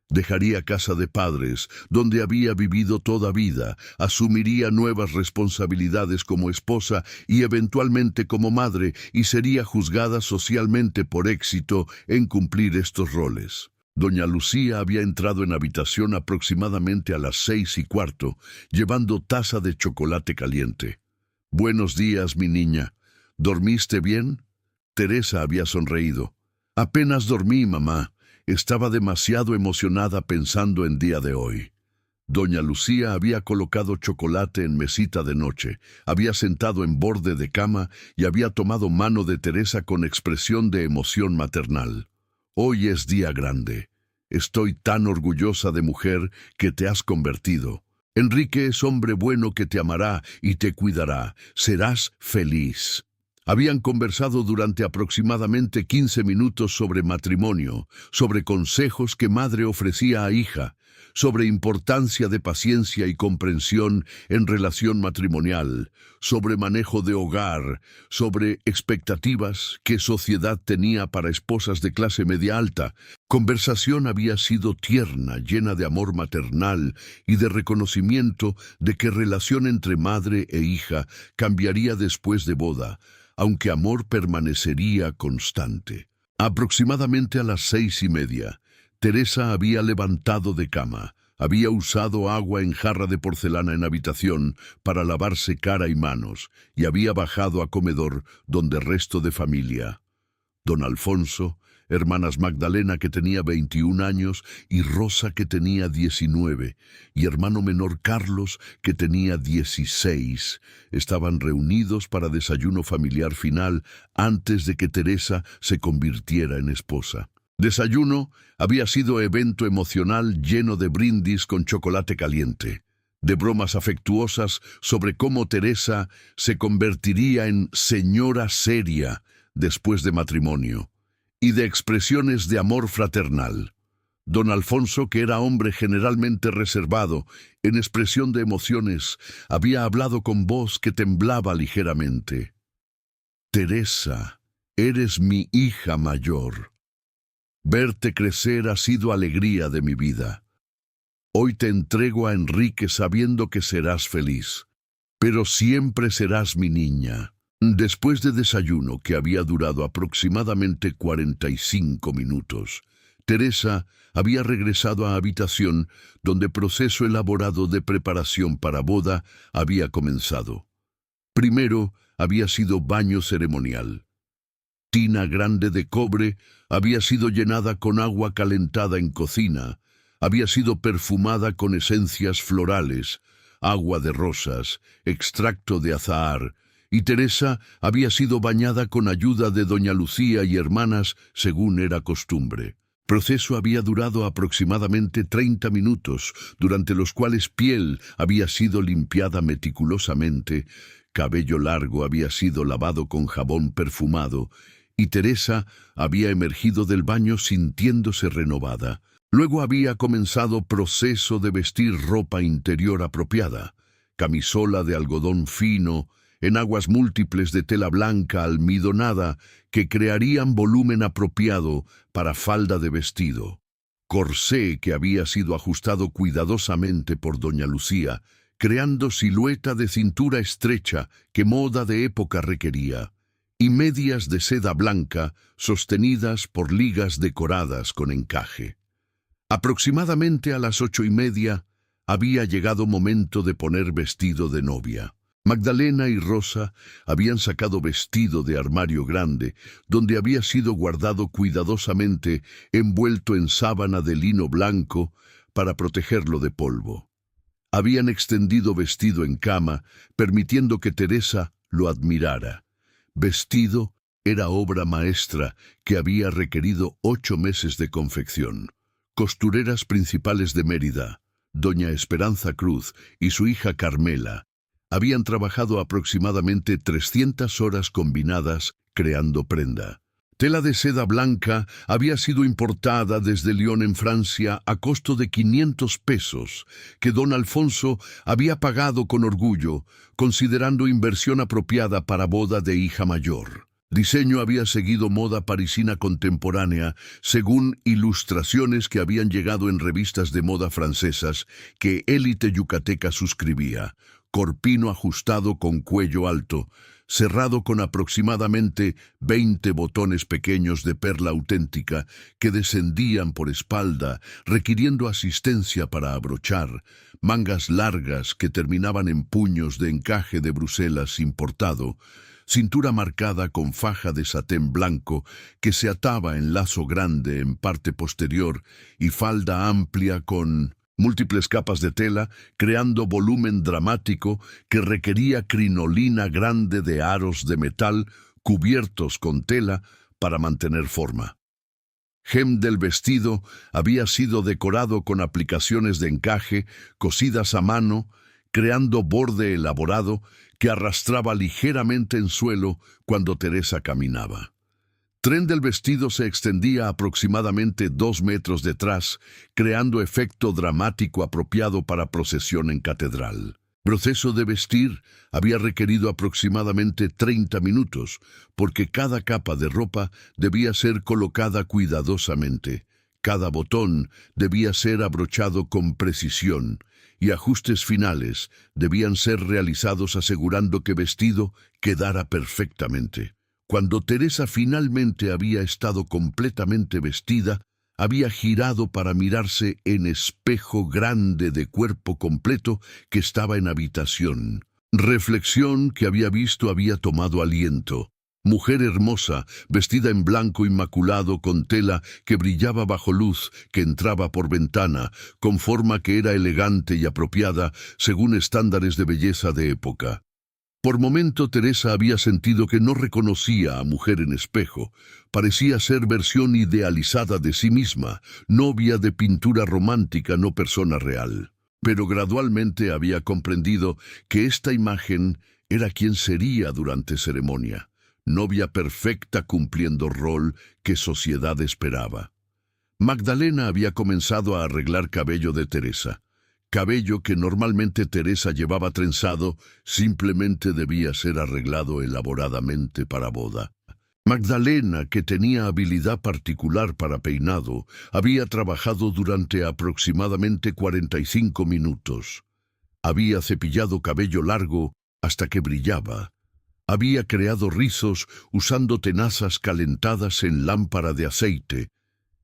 Dejaría casa de padres, donde había vivido toda vida, asumiría nuevas responsabilidades como esposa y eventualmente como madre, y sería juzgada socialmente por éxito en cumplir estos roles. Doña Lucía había entrado en habitación aproximadamente a las 6:15, llevando taza de chocolate caliente. «Buenos días, mi niña. ¿Dormiste bien?» Teresa había sonreído. «Apenas dormí, mamá. Estaba demasiado emocionada pensando en día de hoy». Doña Lucía había colocado chocolate en mesita de noche, había sentado en borde de cama y había tomado mano de Teresa con expresión de emoción maternal. «Hoy es día grande. Estoy tan orgullosa de mujer que te has convertido. Enrique es hombre bueno que te amará y te cuidará. Serás feliz». Habían conversado durante aproximadamente 15 minutos sobre matrimonio, sobre consejos que madre ofrecía a hija, sobre importancia de paciencia y comprensión en relación matrimonial, sobre manejo de hogar, sobre expectativas que sociedad tenía para esposas de clase media alta. Conversación había sido tierna, llena de amor maternal y de reconocimiento de que relación entre madre e hija cambiaría después de boda, aunque amor permanecería constante. Aproximadamente a las 6:30, Teresa había levantado de cama, había usado agua en jarra de porcelana en habitación para lavarse cara y manos, y había bajado a comedor donde resto de familia. Don Alfonso, hermanas Magdalena, que tenía 21 años, y Rosa, que tenía 19, y hermano menor Carlos, que tenía 16, estaban reunidos para desayuno familiar final antes de que Teresa se convirtiera en esposa. Desayuno había sido evento emocional lleno de brindis con chocolate caliente, de bromas afectuosas sobre cómo Teresa se convertiría en señora seria después de matrimonio, y de expresiones de amor fraternal. Don Alfonso, que era hombre generalmente reservado, en expresión de emociones, había hablado con voz que temblaba ligeramente. «Teresa, eres mi hija mayor. Verte crecer ha sido alegría de mi vida. Hoy te entrego a Enrique sabiendo que serás feliz, pero siempre serás mi niña». Después de desayuno, que había durado aproximadamente 45 minutos, Teresa había regresado a habitación donde proceso elaborado de preparación para boda había comenzado. Primero había sido baño ceremonial. Tina grande de cobre había sido llenada con agua calentada en cocina, había sido perfumada con esencias florales, agua de rosas, extracto de azahar, y Teresa había sido bañada con ayuda de doña Lucía y hermanas, según era costumbre. Proceso había durado aproximadamente 30 minutos, durante los cuales piel había sido limpiada meticulosamente, cabello largo había sido lavado con jabón perfumado, y Teresa había emergido del baño sintiéndose renovada. Luego había comenzado proceso de vestir ropa interior apropiada, camisola de algodón fino, en aguas múltiples de tela blanca almidonada que crearían volumen apropiado para falda de vestido. Corsé que había sido ajustado cuidadosamente por doña Lucía, creando silueta de cintura estrecha que moda de época requería, y medias de seda blanca sostenidas por ligas decoradas con encaje. Aproximadamente a las 8:30 había llegado momento de poner vestido de novia. Magdalena y Rosa habían sacado vestido de armario grande, donde había sido guardado cuidadosamente, envuelto en sábana de lino blanco para protegerlo de polvo. Habían extendido vestido en cama, permitiendo que Teresa lo admirara. Vestido era obra maestra que había requerido 8 meses de confección. Costureras principales de Mérida, doña Esperanza Cruz y su hija Carmela, habían trabajado aproximadamente 300 horas combinadas creando prenda. Tela de seda blanca había sido importada desde Lyon en Francia a costo de 500 pesos, que don Alfonso había pagado con orgullo, considerando inversión apropiada para boda de hija mayor. Diseño había seguido moda parisina contemporánea, según ilustraciones que habían llegado en revistas de moda francesas que élite yucateca suscribía. Corpino ajustado con cuello alto, cerrado con aproximadamente 20 botones pequeños de perla auténtica que descendían por espalda, requiriendo asistencia para abrochar, mangas largas que terminaban en puños de encaje de Bruselas importado, cintura marcada con faja de satén blanco que se ataba en lazo grande en parte posterior y falda amplia con múltiples capas de tela, creando volumen dramático que requería crinolina grande de aros de metal cubiertos con tela para mantener forma. Hem del vestido había sido decorado con aplicaciones de encaje cosidas a mano, creando borde elaborado que arrastraba ligeramente en suelo cuando Teresa caminaba. Tren del vestido se extendía aproximadamente 2 metros detrás, creando efecto dramático apropiado para procesión en catedral. Proceso de vestir había requerido aproximadamente 30 minutos, porque cada capa de ropa debía ser colocada cuidadosamente. Cada botón debía ser abrochado con precisión, y ajustes finales debían ser realizados asegurando que vestido quedara perfectamente. Cuando Teresa finalmente había estado completamente vestida, había girado para mirarse en espejo grande de cuerpo completo que estaba en habitación. Reflexión que había visto había tomado aliento. Mujer hermosa, vestida en blanco inmaculado con tela que brillaba bajo luz que entraba por ventana, con forma que era elegante y apropiada según estándares de belleza de época. Por momento Teresa había sentido que no reconocía a mujer en espejo. Parecía ser versión idealizada de sí misma, novia de pintura romántica, no persona real. Pero gradualmente había comprendido que esta imagen era quien sería durante ceremonia. Novia perfecta cumpliendo rol que sociedad esperaba. Magdalena había comenzado a arreglar cabello de Teresa. Cabello que normalmente Teresa llevaba trenzado, simplemente debía ser arreglado elaboradamente para boda. Magdalena, que tenía habilidad particular para peinado, había trabajado durante aproximadamente 45 minutos. Había cepillado cabello largo hasta que brillaba. Había creado rizos usando tenazas calentadas en lámpara de aceite.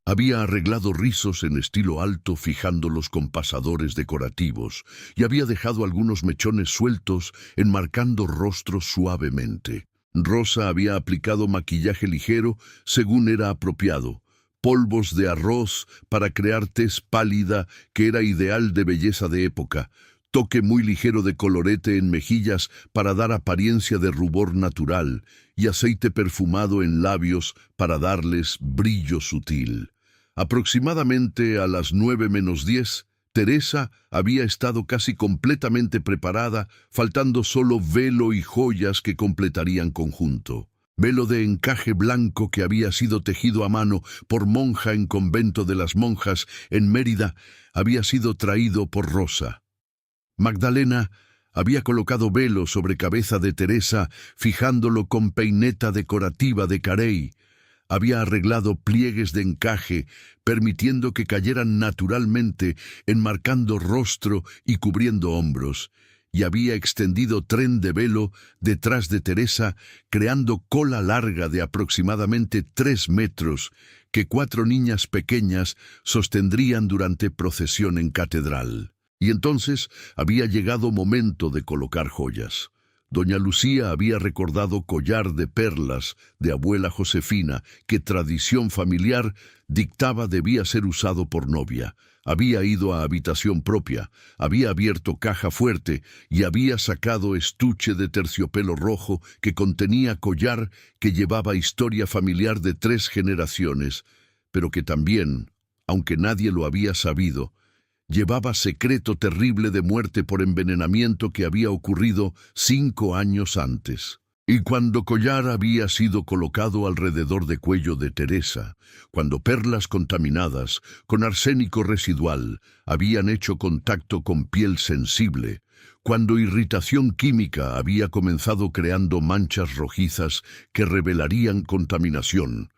Había arreglado rizos en estilo alto fijándolos con pasadores decorativos y había dejado algunos mechones sueltos enmarcando rostros suavemente. Rosa había aplicado maquillaje ligero según era apropiado, polvos de arroz para crear tez pálida que era ideal de belleza de época, toque muy ligero de colorete en mejillas para dar apariencia de rubor natural y aceite perfumado en labios para darles brillo sutil. Aproximadamente a las 9:10, Teresa había estado casi completamente preparada, faltando solo velo y joyas que completarían conjunto. Velo de encaje blanco que había sido tejido a mano por monja en convento de las monjas en Mérida había sido traído por Rosa. Magdalena había colocado velo sobre cabeza de Teresa, fijándolo con peineta decorativa de carey. Había arreglado pliegues de encaje, permitiendo que cayeran naturalmente, enmarcando rostro y cubriendo hombros, y había extendido tren de velo detrás de Teresa, creando cola larga de aproximadamente 3 metros, que 4 niñas pequeñas sostendrían durante procesión en catedral. Y entonces había llegado momento de colocar joyas. Doña Lucía había recordado collar de perlas de abuela Josefina que tradición familiar dictaba debía ser usado por novia. Había ido a habitación propia, había abierto caja fuerte y había sacado estuche de terciopelo rojo que contenía collar que llevaba historia familiar de 3 generaciones, pero que también, aunque nadie lo había sabido, llevaba secreto terrible de muerte por envenenamiento que había ocurrido 5 años antes. Y cuando collar había sido colocado alrededor de cuello de Teresa, cuando perlas contaminadas con arsénico residual habían hecho contacto con piel sensible, cuando irritación química había comenzado creando manchas rojizas que revelarían contaminación.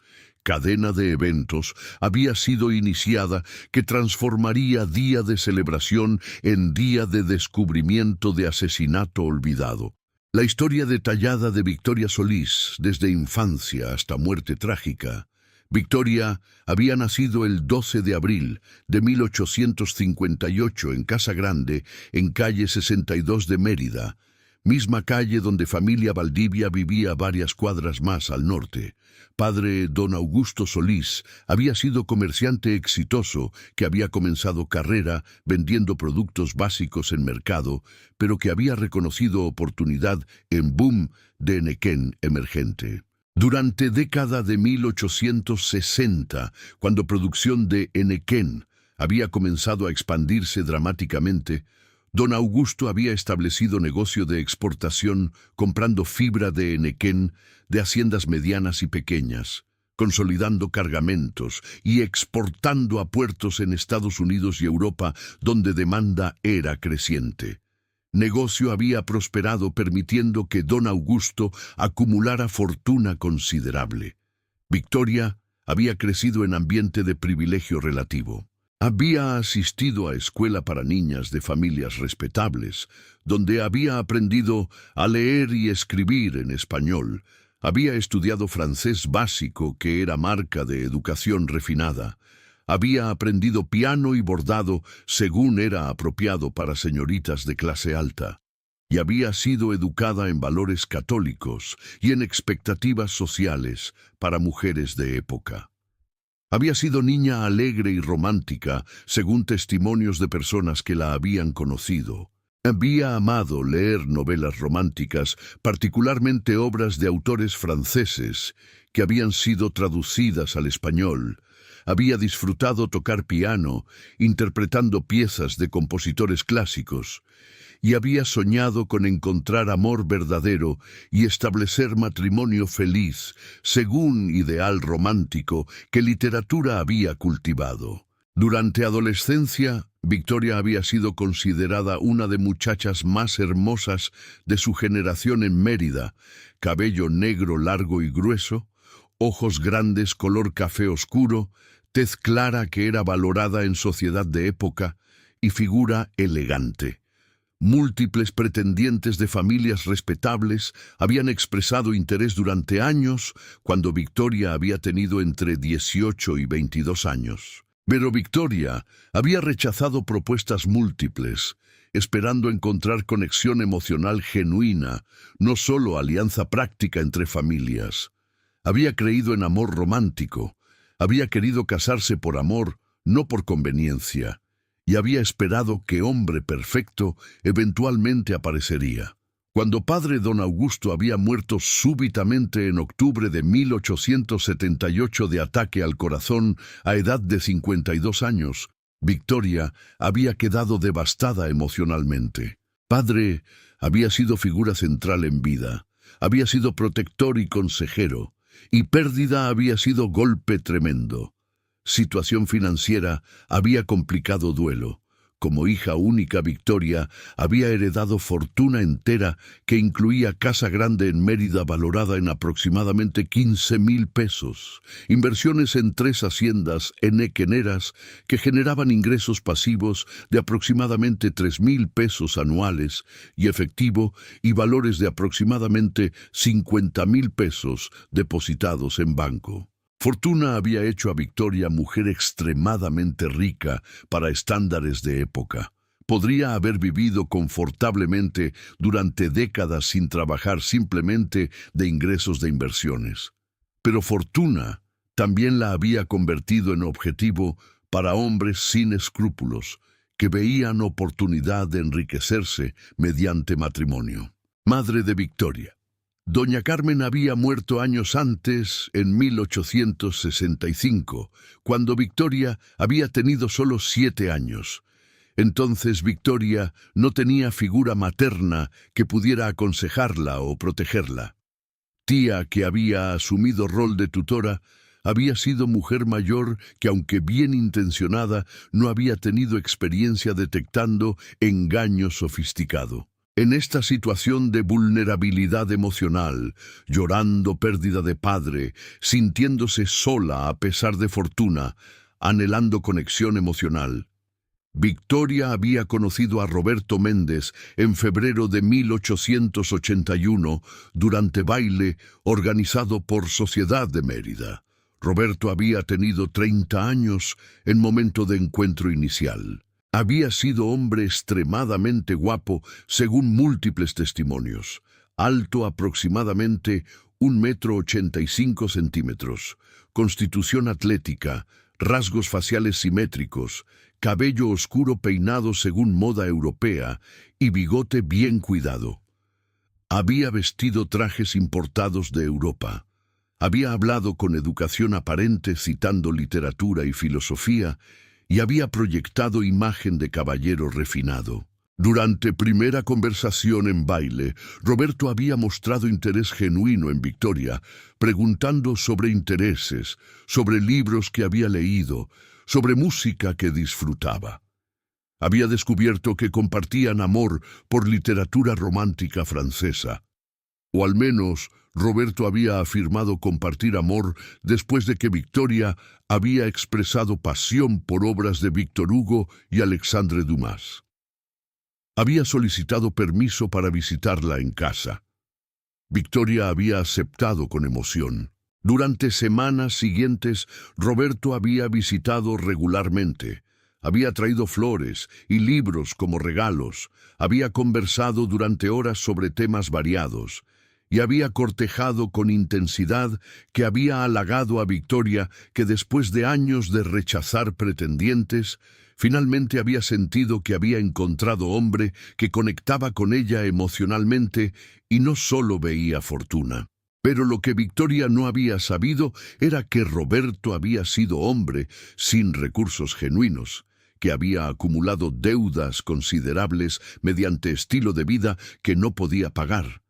Cadena de eventos había sido iniciada que transformaría día de celebración en día de descubrimiento de asesinato olvidado. La historia detallada de Victoria Solís, desde infancia hasta muerte trágica. Victoria había nacido el 12 de abril de 1858 en Casa Grande, en calle 62 de Mérida, misma calle donde familia Valdivia vivía varias cuadras más al norte. Padre don Augusto Solís había sido comerciante exitoso que había comenzado carrera vendiendo productos básicos en mercado, pero que había reconocido oportunidad en boom de Enequén emergente. Durante década de 1860, cuando producción de Enequén había comenzado a expandirse dramáticamente, don Augusto había establecido negocio de exportación comprando fibra de Enequén de haciendas medianas y pequeñas, consolidando cargamentos y exportando a puertos en Estados Unidos y Europa donde demanda era creciente. Negocio había prosperado permitiendo que don Augusto acumulara fortuna considerable. Victoria había crecido en ambiente de privilegio relativo. Había asistido a escuela para niñas de familias respetables, donde había aprendido a leer y escribir en español. Había estudiado francés básico, que era marca de educación refinada. Había aprendido piano y bordado según era apropiado para señoritas de clase alta. Y había sido educada en valores católicos y en expectativas sociales para mujeres de época. Había sido niña alegre y romántica, según testimonios de personas que la habían conocido. Había amado leer novelas románticas, particularmente obras de autores franceses, que habían sido traducidas al español. Había disfrutado tocar piano, interpretando piezas de compositores clásicos, y había soñado con encontrar amor verdadero y establecer matrimonio feliz, según ideal romántico que literatura había cultivado. Durante adolescencia, Victoria había sido considerada una de muchachas más hermosas de su generación en Mérida, cabello negro largo y grueso, ojos grandes color café oscuro, tez clara que era valorada en sociedad de época y figura elegante. Múltiples pretendientes de familias respetables habían expresado interés durante años cuando Victoria había tenido entre 18 y 22 años. Pero Victoria había rechazado propuestas múltiples, esperando encontrar conexión emocional genuina, no solo alianza práctica entre familias. Había creído en amor romántico, había querido casarse por amor, no por conveniencia, y había esperado que hombre perfecto eventualmente aparecería. Cuando padre don Augusto había muerto súbitamente en octubre de 1878 de ataque al corazón a edad de 52 años, Victoria había quedado devastada emocionalmente. Padre había sido figura central en vida, había sido protector y consejero, y pérdida había sido golpe tremendo. Situación financiera había complicado duelo. Como hija única, Victoria había heredado fortuna entera que incluía casa grande en Mérida valorada en aproximadamente 15,000 pesos, inversiones en 3 haciendas enequeneras que generaban ingresos pasivos de aproximadamente 3,000 pesos anuales y efectivo y valores de aproximadamente 50,000 pesos depositados en banco. Fortuna había hecho a Victoria mujer extremadamente rica para estándares de época. Podría haber vivido confortablemente durante décadas sin trabajar simplemente de ingresos de inversiones. Pero Fortuna también la había convertido en objetivo para hombres sin escrúpulos, que veían oportunidad de enriquecerse mediante matrimonio. Madre de Victoria. Doña Carmen había muerto años antes, en 1865, cuando Victoria había tenido solo 7 años. Entonces Victoria no tenía figura materna que pudiera aconsejarla o protegerla. Tía, que había asumido rol de tutora, había sido mujer mayor que, aunque bien intencionada, no había tenido experiencia detectando engaño sofisticado. En esta situación de vulnerabilidad emocional, llorando pérdida de padre, sintiéndose sola a pesar de fortuna, anhelando conexión emocional, Victoria había conocido a Roberto Méndez en febrero de 1881 durante baile organizado por Sociedad de Mérida. Roberto había tenido 30 años en momento de encuentro inicial. Había sido hombre extremadamente guapo según múltiples testimonios, alto aproximadamente 1,85 m, constitución atlética, rasgos faciales simétricos, cabello oscuro peinado según moda europea y bigote bien cuidado. Había vestido trajes importados de Europa. Había hablado con educación aparente citando literatura y filosofía y había proyectado imagen de caballero refinado. Durante primera conversación en baile, Roberto había mostrado interés genuino en Victoria, preguntando sobre intereses, sobre libros que había leído, sobre música que disfrutaba. Había descubierto que compartían amor por literatura romántica francesa. O al menos, Roberto había afirmado compartir amor después de que Victoria había expresado pasión por obras de Víctor Hugo y Alexandre Dumas. Había solicitado permiso para visitarla en casa. Victoria había aceptado con emoción. Durante semanas siguientes, Roberto había visitado regularmente. Había traído flores y libros como regalos. Había conversado durante horas sobre temas variados. Y había cortejado con intensidad que había halagado a Victoria que después de años de rechazar pretendientes, finalmente había sentido que había encontrado hombre que conectaba con ella emocionalmente y no solo veía fortuna. Pero lo que Victoria no había sabido era que Roberto había sido hombre sin recursos genuinos, que había acumulado deudas considerables mediante estilo de vida que no podía pagar,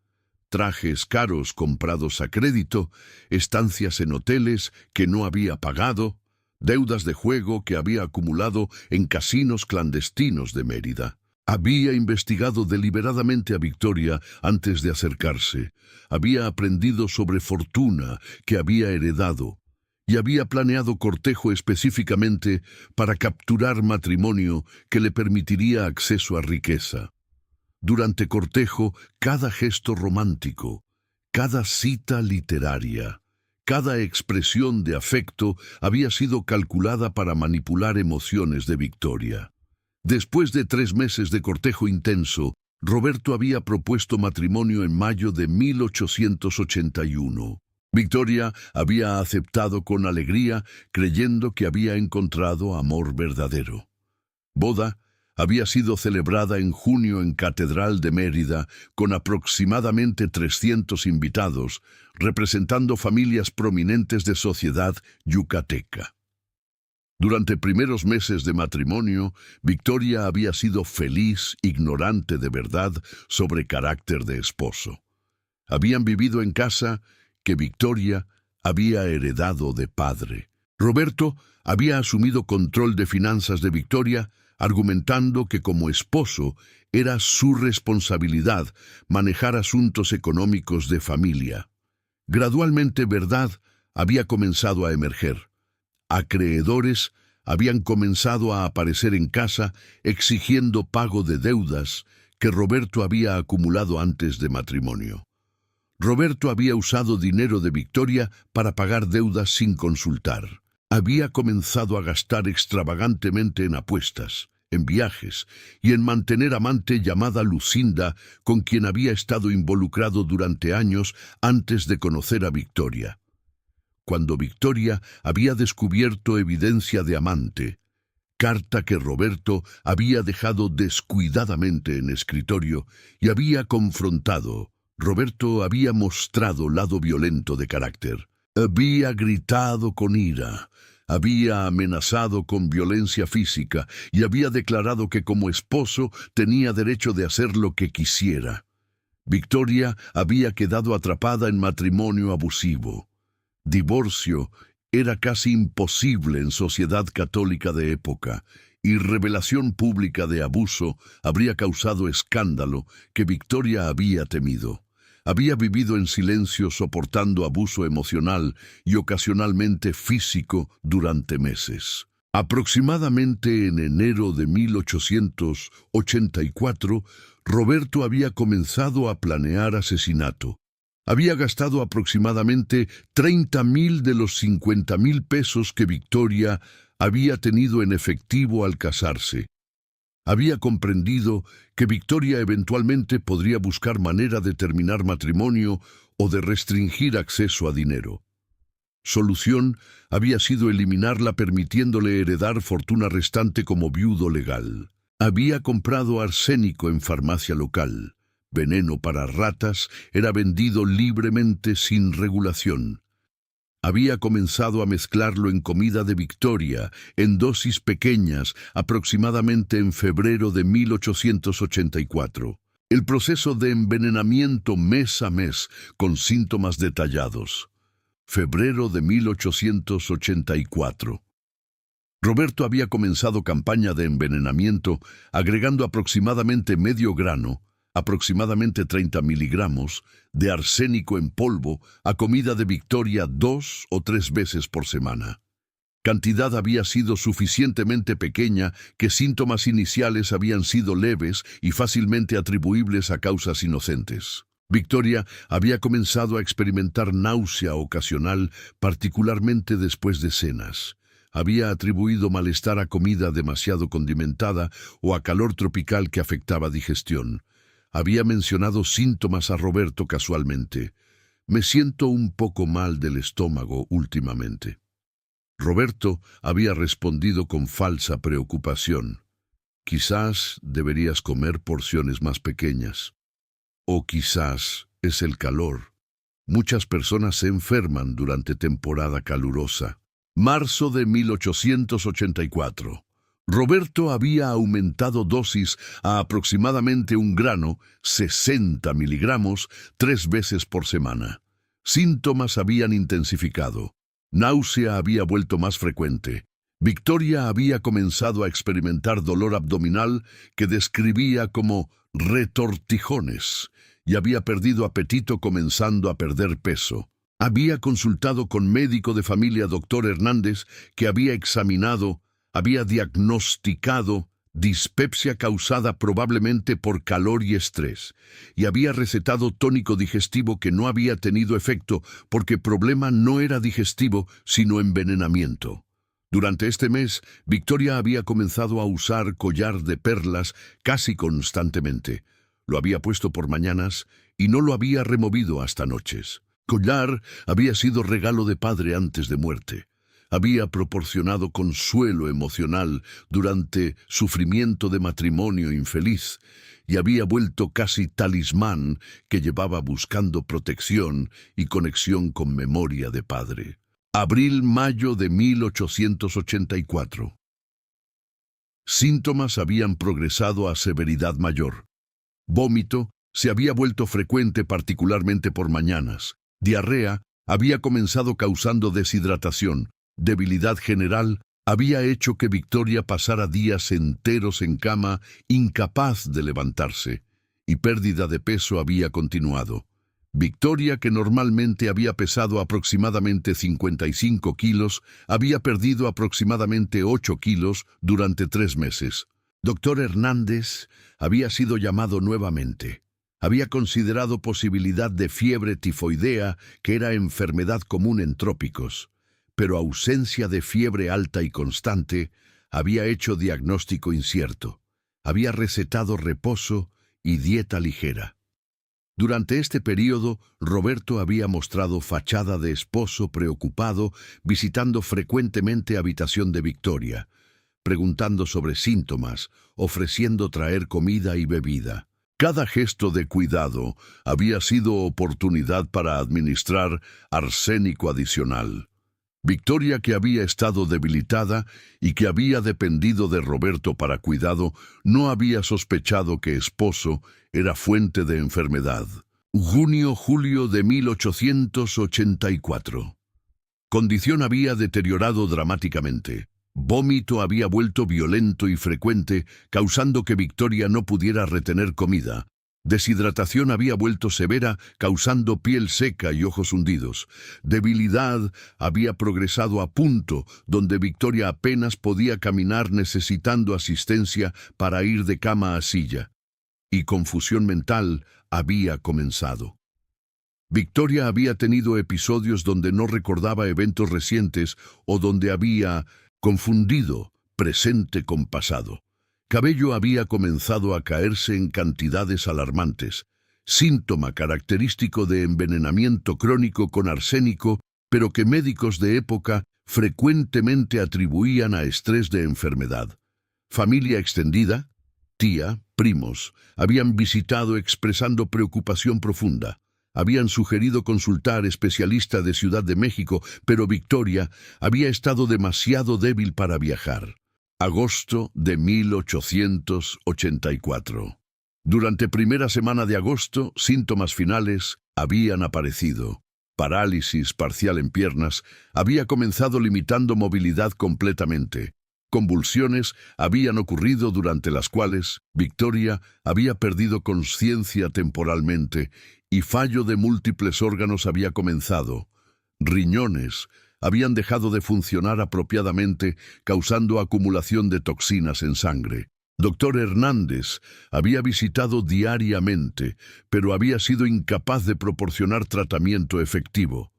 trajes caros comprados a crédito, estancias en hoteles que no había pagado, deudas de juego que había acumulado en casinos clandestinos de Mérida. Había investigado deliberadamente a Victoria antes de acercarse. Había aprendido sobre fortuna que había heredado y había planeado cortejo específicamente para capturar matrimonio que le permitiría acceso a riqueza. Durante cortejo, cada gesto romántico, cada cita literaria, cada expresión de afecto había sido calculada para manipular emociones de Victoria. Después de 3 meses de cortejo intenso, Roberto había propuesto matrimonio en mayo de 1881. Victoria había aceptado con alegría, creyendo que había encontrado amor verdadero. Boda había sido celebrada en junio en Catedral de Mérida con aproximadamente 300 invitados, representando familias prominentes de sociedad yucateca. Durante primeros meses de matrimonio, Victoria había sido feliz, ignorante de verdad sobre carácter de esposo. Habían vivido en casa que Victoria había heredado de padre. Roberto había asumido control de finanzas de Victoria, argumentando que como esposo era su responsabilidad manejar asuntos económicos de familia. Gradualmente, verdad había comenzado a emerger. Acreedores habían comenzado a aparecer en casa exigiendo pago de deudas que Roberto había acumulado antes de matrimonio. Roberto había usado dinero de Victoria para pagar deudas sin consultar. Había comenzado a gastar extravagantemente en apuestas, en viajes y en mantener amante llamada Lucinda, con quien había estado involucrado durante años antes de conocer a Victoria. Cuando Victoria había descubierto evidencia de amante, carta que Roberto había dejado descuidadamente en escritorio y había confrontado, Roberto había mostrado lado violento de carácter. Había gritado con ira, había amenazado con violencia física y había declarado que como esposo tenía derecho de hacer lo que quisiera. Victoria había quedado atrapada en matrimonio abusivo, divorcio era casi imposible en sociedad católica de época, y revelación pública de abuso habría causado escándalo que Victoria había temido. Había vivido en silencio soportando abuso emocional y ocasionalmente físico durante meses. Aproximadamente en enero de 1884, Roberto había comenzado a planear asesinato. Había gastado aproximadamente 30,000 de los 50,000 pesos que Victoria había tenido en efectivo al casarse. Había comprendido que Victoria eventualmente podría buscar manera de terminar matrimonio o de restringir acceso a dinero. Solución había sido eliminarla permitiéndole heredar fortuna restante como viudo legal. Había comprado arsénico en farmacia local. Veneno para ratas era vendido libremente sin regulación. Había comenzado a mezclarlo en comida de Victoria, en dosis pequeñas, aproximadamente en febrero de 1884. El proceso de envenenamiento mes a mes, con síntomas detallados. Febrero de 1884. Roberto había comenzado campaña de envenenamiento, agregando aproximadamente medio grano, aproximadamente 30 miligramos, de arsénico en polvo a comida de Victoria 2 o 3 veces por semana. Cantidad había sido suficientemente pequeña que síntomas iniciales habían sido leves y fácilmente atribuibles a causas inocentes. Victoria había comenzado a experimentar náusea ocasional, particularmente después de cenas. Había atribuido malestar a comida demasiado condimentada o a calor tropical que afectaba digestión. Había mencionado síntomas a Roberto casualmente. Me siento un poco mal del estómago últimamente. Roberto había respondido con falsa preocupación. Quizás deberías comer porciones más pequeñas. O quizás es el calor. Muchas personas se enferman durante temporada calurosa. Marzo de 1884. Roberto había aumentado dosis a aproximadamente un grano, 60 miligramos, 3 veces por semana. Síntomas habían intensificado. Náusea había vuelto más frecuente. Victoria había comenzado a experimentar dolor abdominal que describía como retortijones y había perdido apetito comenzando a perder peso. Había consultado con médico de familia Dr. Hernández que había diagnosticado dispepsia causada probablemente por calor y estrés, y había recetado tónico digestivo que no había tenido efecto porque el problema no era digestivo, sino envenenamiento. Durante este mes, Victoria había comenzado a usar collar de perlas casi constantemente. Lo había puesto por mañanas y no lo había removido hasta noches. Collar había sido regalo de padre antes de muerte. Había proporcionado consuelo emocional durante sufrimiento de matrimonio infeliz y había vuelto casi talismán que llevaba buscando protección y conexión con memoria de padre. Abril-mayo de 1884. Síntomas habían progresado a severidad mayor. Vómito se había vuelto frecuente particularmente por mañanas. Diarrea había comenzado causando deshidratación. Debilidad general había hecho que Victoria pasara días enteros en cama, incapaz de levantarse, y pérdida de peso había continuado. Victoria, que normalmente había pesado aproximadamente 55 kilos, había perdido aproximadamente 8 kilos durante 3 meses. Dr. Hernández había sido llamado nuevamente. Había considerado posibilidad de fiebre tifoidea, que era enfermedad común en trópicos, pero ausencia de fiebre alta y constante había hecho diagnóstico incierto. Había recetado reposo y dieta ligera. Durante este período, Roberto había mostrado fachada de esposo preocupado, visitando frecuentemente habitación de Victoria, preguntando sobre síntomas, ofreciendo traer comida y bebida. Cada gesto de cuidado había sido oportunidad para administrar arsénico adicional. Victoria, que había estado debilitada y que había dependido de Roberto para cuidado, no había sospechado que esposo era fuente de enfermedad. Junio-julio de 1884. condición había deteriorado dramáticamente. Vómito había vuelto violento y frecuente, causando que Victoria no pudiera retener comida. Deshidratación había vuelto severa, causando piel seca y ojos hundidos. Debilidad había progresado a punto donde Victoria apenas podía caminar, necesitando asistencia para ir de cama a silla. Y confusión mental había comenzado. Victoria había tenido episodios donde no recordaba eventos recientes o donde había confundido presente con pasado. Cabello había comenzado a caerse en cantidades alarmantes, síntoma característico de envenenamiento crónico con arsénico, pero que médicos de época frecuentemente atribuían a estrés de enfermedad. Familia extendida, tía, primos, habían visitado expresando preocupación profunda. Habían sugerido consultar especialista de Ciudad de México, pero Victoria había estado demasiado débil para viajar. Agosto de 1884. Durante primera semana de agosto, síntomas finales habían aparecido. Parálisis parcial en piernas había comenzado limitando movilidad completamente. Convulsiones habían ocurrido durante las cuales Victoria había perdido conciencia temporalmente y fallo de múltiples órganos había comenzado. Riñones habían dejado de funcionar apropiadamente, causando acumulación de toxinas en sangre. Doctor Hernández había visitado diariamente, pero había sido incapaz de proporcionar tratamiento efectivo.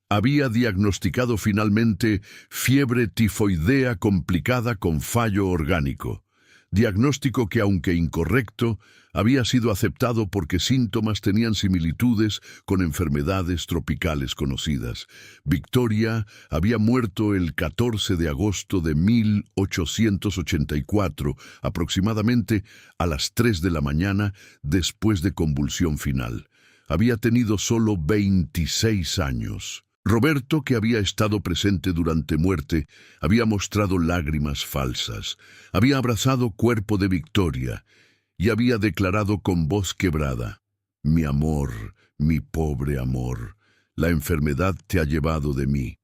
Había diagnosticado finalmente fiebre tifoidea complicada con fallo orgánico. Diagnóstico que, aunque incorrecto, había sido aceptado porque síntomas tenían similitudes con enfermedades tropicales conocidas. Victoria había muerto el 14 de agosto de 1884, aproximadamente a las 3 de la mañana, después de convulsión final. Había tenido solo 26 años. Roberto, que había estado presente durante muerte, había mostrado lágrimas falsas, había abrazado cuerpo de Victoria y había declarado con voz quebrada: «Mi amor, mi pobre amor, la enfermedad te ha llevado de mí».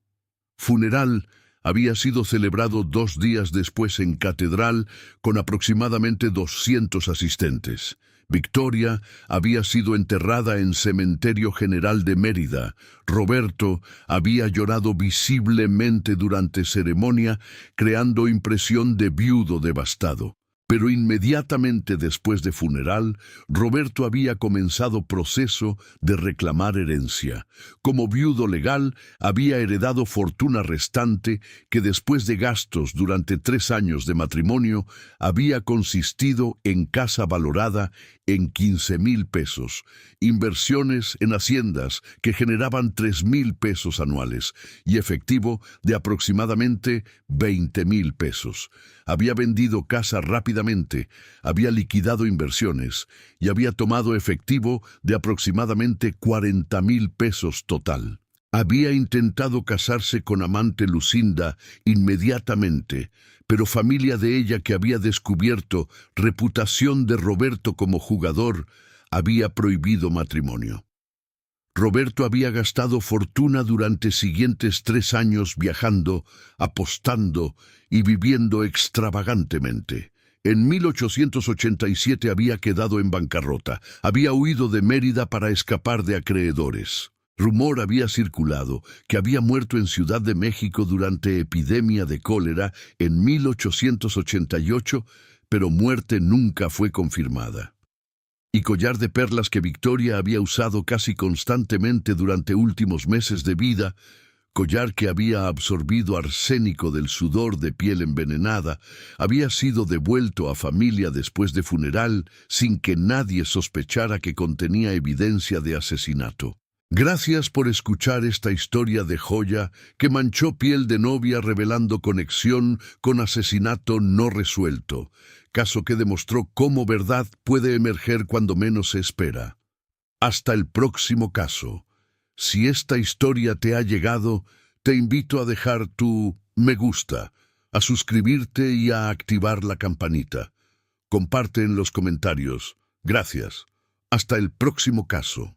Funeral había sido celebrado 2 días después en catedral con aproximadamente 200 asistentes. Victoria había sido enterrada en Cementerio General de Mérida. Roberto había llorado visiblemente durante ceremonia, creando impresión de viudo devastado. Pero inmediatamente después de funeral, Roberto había comenzado proceso de reclamar herencia. Como viudo legal, había heredado fortuna restante que después de gastos durante 3 años de matrimonio, había consistido en casa valorada en 15,000 pesos, inversiones en haciendas que generaban 3,000 pesos anuales y efectivo de aproximadamente 20,000 pesos. Había vendido casa rápidamente, había liquidado inversiones y había tomado efectivo de aproximadamente 40,000 pesos total. Había intentado casarse con amante Lucinda inmediatamente, pero familia de ella, que había descubierto reputación de Roberto como jugador, había prohibido matrimonio. Roberto había gastado fortuna durante siguientes 3 años viajando, apostando y viviendo extravagantemente. En 1887 había quedado en bancarrota, había huido de Mérida para escapar de acreedores. Rumor había circulado que había muerto en Ciudad de México durante epidemia de cólera en 1888, pero muerte nunca fue confirmada. Y collar de perlas que Victoria había usado casi constantemente durante últimos meses de vida, collar que había absorbido arsénico del sudor de piel envenenada, había sido devuelto a familia después de funeral sin que nadie sospechara que contenía evidencia de asesinato. Gracias por escuchar esta historia de joya que manchó piel de novia, revelando conexión con asesinato no resuelto, caso que demostró cómo verdad puede emerger cuando menos se espera. Hasta el próximo caso. Si esta historia te ha llegado, te invito a dejar tu me gusta, a suscribirte y a activar la campanita. Comparte en los comentarios. Gracias. Hasta el próximo caso.